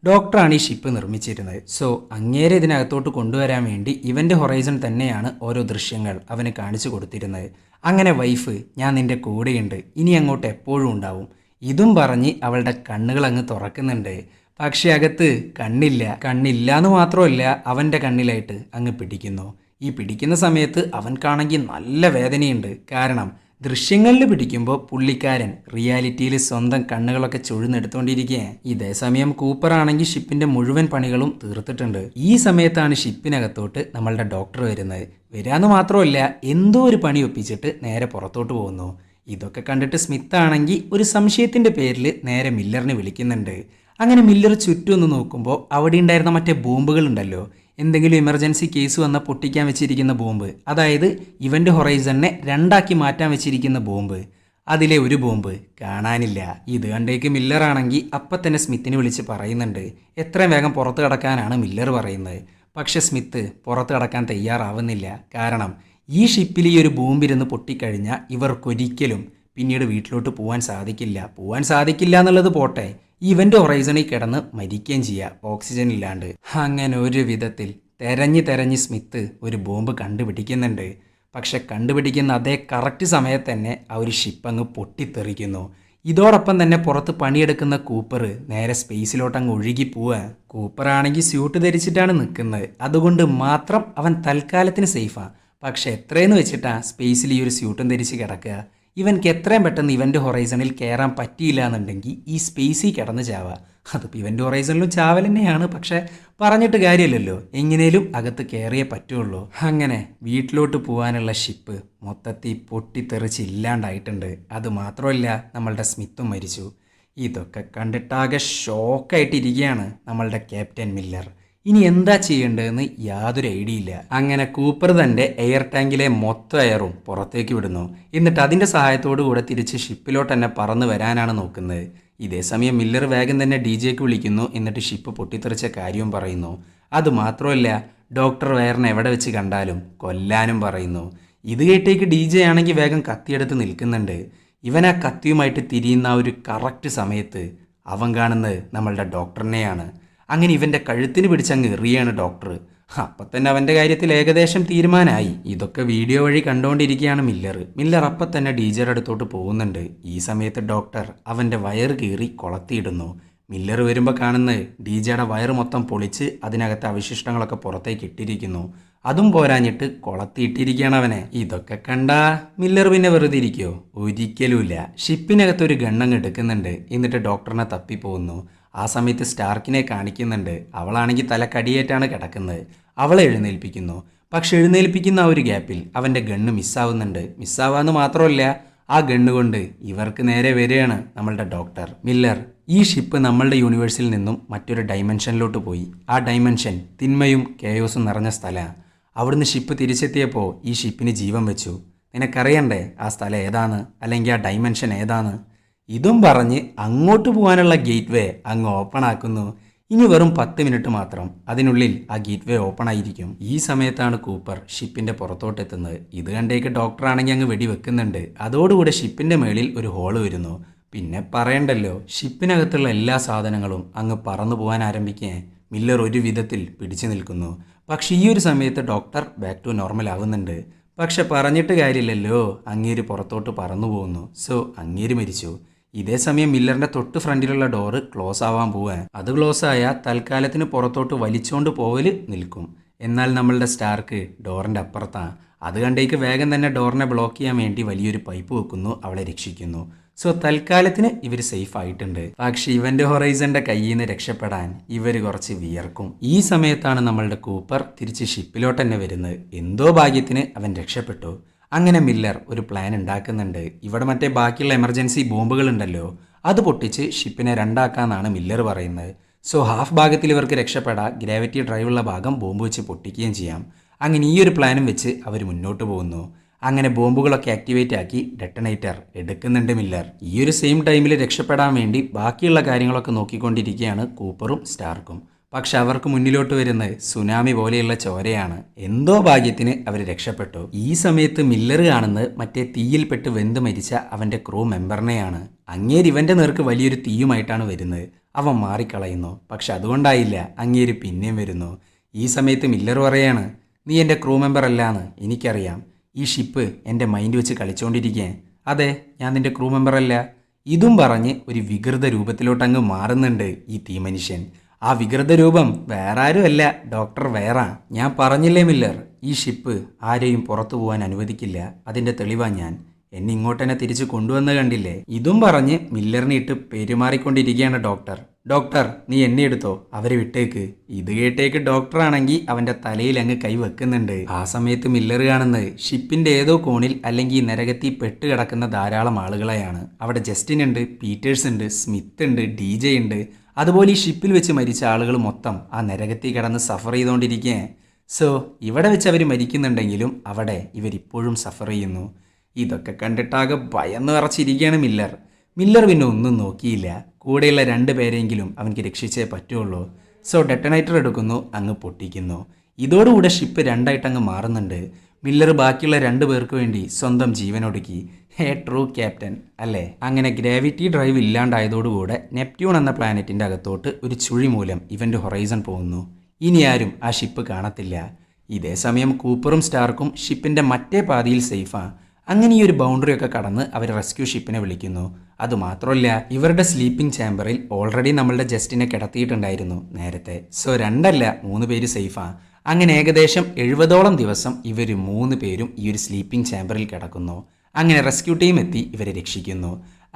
ഡോക്ടറാണ് ഈ ഷിപ്പ് നിർമ്മിച്ചിരുന്നത്. സോ അങ്ങേരെ ഇതിനകത്തോട്ട് കൊണ്ടുവരാൻ വേണ്ടി ഇവന്റ് ഹൊറൈസൺ തന്നെയാണ് ഓരോ ദൃശ്യങ്ങൾ അവന് കാണിച്ചു കൊടുത്തിരുന്നത്. അങ്ങനെ വൈഫ് ഞാൻ നിന്റെ കൂടെയുണ്ട്, ഇനി അങ്ങോട്ട് എപ്പോഴും ഉണ്ടാവും, ഇതും പറഞ്ഞ് അവളുടെ കണ്ണുകൾ അങ്ങ് തുറക്കുന്നുണ്ട്. പക്ഷെ അകത്ത് കണ്ണില്ല എന്ന് മാത്രമല്ല അവൻ്റെ കണ്ണിലായിട്ട് അങ്ങ് പിടിക്കുന്നു. ഈ പിടിക്കുന്ന സമയത്ത് അവൻക്കാണെങ്കിൽ നല്ല വേദനയുണ്ട്. കാരണം ദൃശ്യങ്ങളിൽ പിടിക്കുമ്പോൾ പുള്ളിക്കാരൻ റിയാലിറ്റിയിൽ സ്വന്തം കണ്ണുകളൊക്കെ ചുഴുന്നെടുത്തോണ്ടിരിക്കുകയാണ്. ഇതേ സമയം കൂപ്പർ ആണെങ്കിൽ ഷിപ്പിന്റെ മുഴുവൻ പണികളും തീർത്തിട്ടുണ്ട്. ഈ സമയത്താണ് ഷിപ്പിനകത്തോട്ട് നമ്മളുടെ ഡോക്ടർ വരുന്നത്. വരാന്ന് മാത്രമല്ല എന്തോ ഒരു പണി ഒപ്പിച്ചിട്ട് നേരെ പുറത്തോട്ട് പോകുന്നു. ഇതൊക്കെ കണ്ടിട്ട് സ്മിത്ത് ആണെങ്കിൽ ഒരു സംശയത്തിന്റെ പേരിൽ നേരെ മില്ലറിനെ വിളിക്കുന്നുണ്ട്. അങ്ങനെ മില്ലർ ചുറ്റും ഒന്ന് നോക്കുമ്പോൾ അവിടെ ഉണ്ടായിരുന്ന മറ്റേ ബോംബുകൾ ഉണ്ടല്ലോ, എന്തെങ്കിലും എമർജൻസി കേസ് വന്നാൽ പൊട്ടിക്കാൻ വെച്ചിരിക്കുന്ന ബോംബ്, അതായത് ഇവന്റ് ഹൊറൈസണിനെ രണ്ടാക്കി മാറ്റാൻ വെച്ചിരിക്കുന്ന ബോംബ്, അതിലെ ഒരു ബോംബ് കാണാനില്ല. ഇത് കണ്ടേക്ക് മില്ലർ ആണെങ്കിൽ അപ്പം തന്നെ സ്മിത്തിനെ വിളിച്ച് പറയുന്നുണ്ട് എത്രയും വേഗം പുറത്ത് കടക്കാനാണ് മില്ലർ പറയുന്നത്. പക്ഷെ സ്മിത്ത് പുറത്ത് കടക്കാൻ തയ്യാറാവുന്നില്ല. കാരണം ഈ ഷിപ്പിൽ ഈ ഒരു ബോംബിരുന്ന് പൊട്ടിക്കഴിഞ്ഞാൽ ഇവർക്കൊരിക്കലും പിന്നീട് വീട്ടിലോട്ട് പോകാൻ സാധിക്കില്ല എന്നുള്ളത് പോട്ടെ, ഇവന്റ് ഹൊറൈസണിൽ കിടന്ന് മരിക്കുകയും ചെയ്യുക ഓക്സിജൻ ഇല്ലാണ്ട്. അങ്ങനെ ഒരു വിധത്തിൽ തെരഞ്ഞ് സ്മിത്ത് ഒരു ബോംബ് കണ്ടുപിടിക്കുന്നുണ്ട്. പക്ഷെ കണ്ടുപിടിക്കുന്ന അതേ കറക്റ്റ് സമയത്ത് തന്നെ ആ ഒരു ഷിപ്പ് അങ്ങ് പൊട്ടിത്തെറിക്കുന്നു. ഇതോടൊപ്പം തന്നെ പുറത്ത് പണിയെടുക്കുന്ന കൂപ്പർ നേരെ സ്പേസിലോട്ട് അങ്ങ് ഒഴുകി പോവുക. കൂപ്പറാണെങ്കിൽ സ്യൂട്ട് ധരിച്ചിട്ടാണ് നിൽക്കുന്നത്, അതുകൊണ്ട് മാത്രം അവൻ തൽക്കാലത്തിന് സേഫാണ്. പക്ഷെ എത്രയെന്ന് വെച്ചിട്ടാ സ്പേസിൽ ഈ ഒരു സ്യൂട്ടും ധരിച്ച് കിടക്കുക. ഇവൻക്ക് എത്രയും പെട്ടെന്ന് ഇവന്റ് ഹൊറൈസണിൽ കയറാൻ പറ്റിയില്ല എന്നുണ്ടെങ്കിൽ ഈ സ്പേസിൽ കിടന്ന് ചാവുക. അതിപ്പോൾ ഇവന്റ് ഹൊറൈസണിലും ചാവൽ തന്നെയാണ്, പക്ഷെ പറഞ്ഞിട്ട് കാര്യമില്ലല്ലോ, എങ്ങനെയും അകത്ത് കയറിയേ പറ്റുള്ളൂ. അങ്ങനെ വീട്ടിലോട്ട് പോകാനുള്ള ഷിപ്പ് മൊത്തത്തിൽ പൊട്ടിത്തെറിച്ചില്ലാണ്ടായിട്ടുണ്ട്. അതുമാത്രമല്ല നമ്മളുടെ സ്മിത്തും മരിച്ചു. ഇതൊക്കെ കണ്ടിട്ടാകെ ഷോക്കായിട്ടിരിക്കുകയാണ് നമ്മളുടെ ക്യാപ്റ്റൻ മില്ലർ. ഇനി എന്താ ചെയ്യേണ്ടതെന്ന് യാതൊരു ഐഡിയ ഇല്ല. അങ്ങനെ കൂപ്പർ തൻ്റെ എയർ ടാങ്കിലെ മൊത്തം എയറും പുറത്തേക്ക് വിടുന്നു. എന്നിട്ട് അതിൻ്റെ സഹായത്തോടു കൂടെ തിരിച്ച് ഷിപ്പിലോട്ട് തന്നെ പറന്ന് വരാനാണ് നോക്കുന്നത്. ഇതേസമയം മില്ലർ വേഗം തന്നെ DJക്ക് വിളിക്കുന്നു. എന്നിട്ട് ഷിപ്പ് പൊട്ടിത്തെറിച്ച കാര്യവും പറയുന്നു. അതുമാത്രമല്ല ഡോക്ടർ വയറിനെ എവിടെ വെച്ച് കണ്ടാലും കൊല്ലാനും പറയുന്നു. ഇത് കേട്ടേക്ക് DJ ആണെങ്കിൽ വേഗം കത്തിയെടുത്ത് നിൽക്കുന്നുണ്ട്. ഇവൻ ആ കത്തിയുമായിട്ട് തിരിയുന്ന ആ ഒരു കറക്റ്റ് സമയത്ത് അവൻ കാണുന്നത് നമ്മളുടെ ഡോക്ടറിനെയാണ്. അങ്ങനെ ഇവൻ്റെ കഴുത്തിന് പിടിച്ചങ്ങ് എറിയാണ് ഡോക്ടർ. അപ്പം തന്നെ അവൻ്റെ കാര്യത്തിൽ ഏകദേശം തീരുമാനമായി. ഇതൊക്കെ വീഡിയോ വഴി കണ്ടുകൊണ്ടിരിക്കുകയാണ് മില്ലർ അപ്പം തന്നെ DJയുടെ അടുത്തോട്ട് പോകുന്നുണ്ട്. ഈ സമയത്ത് ഡോക്ടർ അവൻ്റെ വയറ് കീറി കൊളത്തിയിടുന്നു. മില്ലർ വരുമ്പോൾ കാണുന്നത് DJയുടെ വയറ് മൊത്തം പൊളിച്ച് അതിനകത്തെ അവശിഷ്ടങ്ങളൊക്കെ പുറത്തേക്ക് ഇട്ടിരിക്കുന്നു. അതും പോരാഞ്ഞിട്ട് കൊളത്തിയിട്ടിരിക്കുകയാണ് അവനെ. ഇതൊക്കെ കണ്ടാ മില്ലർ പിന്നെ വെറുതെ ഇരിക്കുമോ? ഒരിക്കലുമില്ല. ഷിപ്പിനകത്തൊരു ഗണ്ണങ്ങ് എടുക്കുന്നുണ്ട്. എന്നിട്ട് ഡോക്ടറിനെ തപ്പിപ്പോകുന്നു. ആ സമയത്ത് സ്റ്റാർക്കിനെ കാണിക്കുന്നുണ്ട്. അവളാണെങ്കിൽ തലക്കടിയേറ്റാണ് കിടക്കുന്നത്. അവളെ എഴുന്നേൽപ്പിക്കുന്നു. പക്ഷെ എഴുന്നേൽപ്പിക്കുന്ന ആ ഒരു ഗ്യാപ്പിൽ അവൻ്റെ ഗണ്ണ് മിസ്സാവുന്നുണ്ട്. മിസ്സാവാന്ന് മാത്രമല്ല ആ ഗണ്ണ് കൊണ്ട് ഇവർക്ക് നേരെ വരികയാണ് നമ്മളുടെ ഡോക്ടർ. മില്ലർ ഈ ഷിപ്പ് നമ്മളുടെ യൂണിവേഴ്സിൽ നിന്നും മറ്റൊരു ഡൈമെൻഷനിലോട്ട് പോയി. ആ ഡൈമെൻഷൻ തിന്മയും കേയോസും നിറഞ്ഞ സ്ഥലമാണ്. അവിടുന്ന് ഷിപ്പ് തിരിച്ചെത്തിയപ്പോൾ ഈ ഷിപ്പിന് ജീവൻ വെച്ചു. നിനക്കറിയണ്ടേ ആ സ്ഥലം ഏതാണ്, അല്ലെങ്കിൽ ആ ഡൈമെൻഷൻ ഏതാണ്? ഇതും പറഞ്ഞ് അങ്ങോട്ട് പോകാനുള്ള ഗേറ്റ് വേ അങ്ങ് ഓപ്പൺ ആക്കുന്നു. ഇനി വെറും 10 മിനിറ്റ് മാത്രം, അതിനുള്ളിൽ ആ ഗേറ്റ് വേ ഓപ്പൺ ആയിരിക്കും. ഈ സമയത്താണ് കൂപ്പർ ഷിപ്പിന്റെ പുറത്തോട്ട് എത്തുന്നത്. ഇത് കണ്ടേക്ക് ഡോക്ടറാണെങ്കിൽ അങ്ങ് വെടിവെക്കുന്നുണ്ട്. അതോടുകൂടെ ഷിപ്പിന്റെ മേളിൽ ഒരു ഹോള് വരുന്നു. പിന്നെ പറയണ്ടല്ലോ, ഷിപ്പിനകത്തുള്ള എല്ലാ സാധനങ്ങളും അങ്ങ് പറന്നു പോകാൻ ആരംഭിക്കാൻ മില്ലർ ഒരു വിധത്തിൽ പിടിച്ചു നിൽക്കുന്നു. പക്ഷെ ഈ ഒരു സമയത്ത് ഡോക്ടർ ബാക്ക് ടു നോർമൽ ആവുന്നുണ്ട്. പക്ഷെ പറഞ്ഞിട്ട് കാര്യമില്ലല്ലോ, അങ്ങേര് പുറത്തോട്ട് പറന്നു പോകുന്നു. സോ അങ്ങേര് മരിച്ചു. ഇതേ സമയം മില്ലറിന്റെ തൊട്ട് ഫ്രണ്ടിലുള്ള ഡോറ് ക്ലോസ് ആവാൻ പോവാൻ. അത് ക്ലോസ് ആയാൽ തൽക്കാലത്തിന് പുറത്തോട്ട് വലിച്ചോണ്ട് പോവല് നിൽക്കും. എന്നാൽ നമ്മളുടെ സ്റ്റാർക്ക് ഡോറിന്റെ അപ്പുറത്താണ്. അത് കണ്ടേക്ക് വേഗം തന്നെ ഡോറിനെ ബ്ലോക്ക് ചെയ്യാൻ വേണ്ടി വലിയൊരു പൈപ്പ് വെക്കുന്നു, അവളെ രക്ഷിക്കുന്നു. സോ തൽക്കാലത്തിന് ഇവർ സേഫ് ആയിട്ടുണ്ട്. പക്ഷെ ഇവന്റെ ഹൊറൈസന്റെ കയ്യിൽ നിന്ന് രക്ഷപ്പെടാൻ ഇവർ കുറച്ച് വിയർക്കും. ഈ സമയത്താണ് നമ്മളുടെ കൂപ്പർ തിരിച്ച് ഷിപ്പിലോട്ട് തന്നെ വരുന്നത്. എന്തോ ഭാഗ്യത്തിന് അവൻ രക്ഷപ്പെട്ടു. അങ്ങനെ മില്ലർ ഒരു പ്ലാൻ ഉണ്ടാക്കുന്നുണ്ട്. ഇവിടെ മറ്റേ ബാക്കിയുള്ള എമർജൻസി ബോംബുകൾ ഉണ്ടല്ലോ, അത് പൊട്ടിച്ച് ഷിപ്പിനെ രണ്ടാക്കാന്നാണ് മില്ലർ പറയുന്നത്. സോ ഹാഫ് ഭാഗത്തിൽ ഇവർക്ക് രക്ഷപ്പെടാം, ഗ്രാവിറ്റി ഡ്രൈവുള്ള ഭാഗം ബോംബ് വെച്ച് പൊട്ടിക്കുകയും ചെയ്യാം. അങ്ങനെ ഈ ഒരു പ്ലാനും വെച്ച് അവർ മുന്നോട്ട് പോകുന്നു. അങ്ങനെ ബോംബുകളൊക്കെ ആക്ടിവേറ്റ് ആക്കി ഡെട്ടനേറ്റർ എടുക്കുന്നുണ്ട് മില്ലർ. ഈ ഒരു സെയിം ടൈമിൽ രക്ഷപ്പെടാൻ വേണ്ടി ബാക്കിയുള്ള കാര്യങ്ങളൊക്കെ നോക്കിക്കൊണ്ടിരിക്കുകയാണ് കൂപ്പറും സ്റ്റാർക്കും. പക്ഷെ അവർക്ക് മുന്നിലോട്ട് വരുന്നത് സുനാമി പോലെയുള്ള ചോരയാണ്. എന്തോ ഭാഗ്യത്തിന് അവർ രക്ഷപ്പെട്ടു. ഈ സമയത്ത് മില്ലർ കാണുന്നത് മറ്റേ തീയിൽപ്പെട്ട് വെന്ത് മരിച്ച അവന്റെ ക്രൂ മെമ്പറിനെയാണ്. അങ്ങേര് ഇവന്റെ നേർക്ക് വലിയൊരു തീയുമായിട്ടാണ് വരുന്നത്. അവൻ മാറിക്കളയുന്നു. പക്ഷെ അതുകൊണ്ടായില്ല, അങ്ങേര് പിന്നെയും വരുന്നു. ഈ സമയത്ത് മില്ലർ പറയാണ്, നീ എൻ്റെ ക്രൂ മെമ്പർ അല്ലാന്ന് എനിക്കറിയാം. ഈ ഷിപ്പ് എൻ്റെ മൈൻഡ് വെച്ച് കളിച്ചുകൊണ്ടിരിക്കുകയാണ്. അതെ, ഞാൻ നിൻ്റെ ക്രൂ മെമ്പർ അല്ല. ഇതും പറഞ്ഞ് ഒരു വികൃത രൂപത്തിലോട്ടങ്ങ് മാറുന്നുണ്ട് ഈ തീമനുഷ്യൻ. ആ വികൃത രൂപം വേറെ ആരുമല്ല, ഡോക്ടർ വേറാ. ഞാൻ പറഞ്ഞില്ലേ മില്ലർ, ഈ ഷിപ്പ് ആരെയും പുറത്തു പോകാൻ അനുവദിക്കില്ല. അതിൻ്റെ തെളിവാ ഞാൻ. എന്നെ ഇങ്ങോട്ട് തന്നെ തിരിച്ച് കൊണ്ടുവന്ന് കണ്ടില്ലേ. ഇതും പറഞ്ഞ് മില്ലറിനെ ഇട്ട് പെരുമാറിക്കൊണ്ടിരിക്കുകയാണ് ഡോക്ടർ. ഡോക്ടർ, നീ എന്നെ എടുത്തോ, അവരെ വിട്ടേക്ക്. ഇത് കേട്ടേക്ക് ഡോക്ടറാണെങ്കിൽ അവന്റെ തലയിൽ അങ്ങ് കൈ വെക്കുന്നുണ്ട്. ആ സമയത്ത് മില്ലർ കാണുന്നത് ഷിപ്പിന്റെ ഏതോ കോണിൽ അല്ലെങ്കിൽ നരകത്തിൽ പെട്ട് കിടക്കുന്ന ധാരാളം ആളുകളെയാണ്. അവിടെ ജസ്റ്റിൻ ഉണ്ട്, പീറ്റേഴ്സ് ഉണ്ട്, സ്മിത്ത് ഉണ്ട്, DJ ഉണ്ട്. അതുപോലെ ഈ ഷിപ്പിൽ വെച്ച് മരിച്ച ആളുകൾ മൊത്തം ആ നരകത്തിൽ കിടന്ന് സഫർ ചെയ്തുകൊണ്ടിരിക്കുകയാണ്. സോ ഇവിടെ വെച്ച് അവർ മരിക്കുന്നുണ്ടെങ്കിലും അവിടെ ഇവരിപ്പോഴും സഫർ ചെയ്യുന്നു. ഇതൊക്കെ കണ്ടിട്ടാകെ ഭയന്ന് വിറച്ചിരിക്കുകയാണ് മില്ലർ. മില്ലർ പിന്നെ ഒന്നും നോക്കിയില്ല. കൂടെയുള്ള 2 പേരെങ്കിലും അവൻക്ക് രക്ഷിച്ചേ പറ്റുള്ളൂ. സോ ഡെട്ടനേറ്റർ എടുക്കുന്നു, അങ്ങ് പൊട്ടിക്കുന്നു. ഇതോടുകൂടെ ഷിപ്പ് 2ആയിട്ട് അങ്ങ് മാറുന്നുണ്ട്. മില്ലർ ബാക്കിയുള്ള 2 പേർക്ക് വേണ്ടി സ്വന്തം ജീവനൊടുക്കി. ട്രൂ ക്യാപ്റ്റൻ അല്ലേ. അങ്ങനെ ഗ്രാവിറ്റി ഡ്രൈവ് ഇല്ലാണ്ടായതോടുകൂടെ നെപ്റ്റ്യൂൺ എന്ന പ്ലാനറ്റിൻ്റെ അകത്തോട്ട് ഒരു ചുഴി മൂലം ഇവൻ്റെ ഹൊറൈസൺ പോകുന്നു. ഇനി ആരും ആ ഷിപ്പ് കാണത്തില്ല. ഇതേ സമയം കൂപ്പറും സ്റ്റാർക്കും ഷിപ്പിൻ്റെ മറ്റേ പാതിയിൽ സേഫാണ്. അങ്ങനെ ഈ ഒരു ബൗണ്ടറി ഒക്കെ കടന്ന് അവർ റെസ്ക്യൂ ഷിപ്പിനെ വിളിക്കുന്നു. അതുമാത്രമല്ല, ഇവരുടെ സ്ലീപ്പിംഗ് ചാമ്പറിൽ ഓൾറെഡി നമ്മളുടെ ജസ്റ്റിനെ കിടത്തിയിട്ടുണ്ടായിരുന്നു നേരത്തെ. സോ 2 അല്ല 3 പേര് സേഫാണ്. അങ്ങനെ ഏകദേശം 70ഓളം ദിവസം ഇവർ 3 പേരും ഈ ഒരു സ്ലീപ്പിംഗ് ചാമ്പറിൽ കിടക്കുന്നു. അങ്ങനെ റെസ്ക്യൂ ടീം എത്തി ഇവരെ രക്ഷിക്കുന്നു.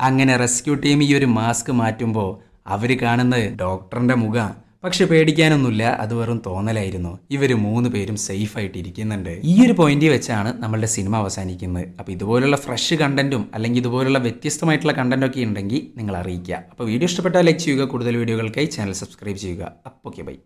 അങ്ങനെ റെസ്ക്യൂ ടീം ഈ ഒരു മാസ്ക് മാറ്റുമ്പോൾ അവർ കാണുന്നത് ഡോക്ടറിൻ്റെ മുഖം. പക്ഷെ പേടിക്കാനൊന്നുമില്ല, അത് വെറും തോന്നലായിരുന്നു. ഇവർ 3 പേരും സേഫ് ആയിട്ട് ഇരിക്കുന്നുണ്ട്. ഈ ഒരു പോയിന്റിൽ വെച്ചാണ് നമ്മളുടെ സിനിമ അവസാനിക്കുന്നത്. അപ്പോൾ ഇതുപോലുള്ള ഫ്രഷ് കണ്ടന്റും അല്ലെങ്കിൽ ഇതുപോലുള്ള വ്യത്യസ്തമായിട്ടുള്ള കണ്ടന്റൊക്കെ ഉണ്ടെങ്കിൽ നിങ്ങൾ അറിയിക്കുക. അപ്പോൾ വീഡിയോ ഇഷ്ടപ്പെട്ടാൽ ലൈക്ക് ചെയ്യുക. കൂടുതൽ വീഡിയോകൾക്കായി ചാനൽ സബ്സ്ക്രൈബ് ചെയ്യുക. അപ്പോൾ ഓക്കെ, ബൈ.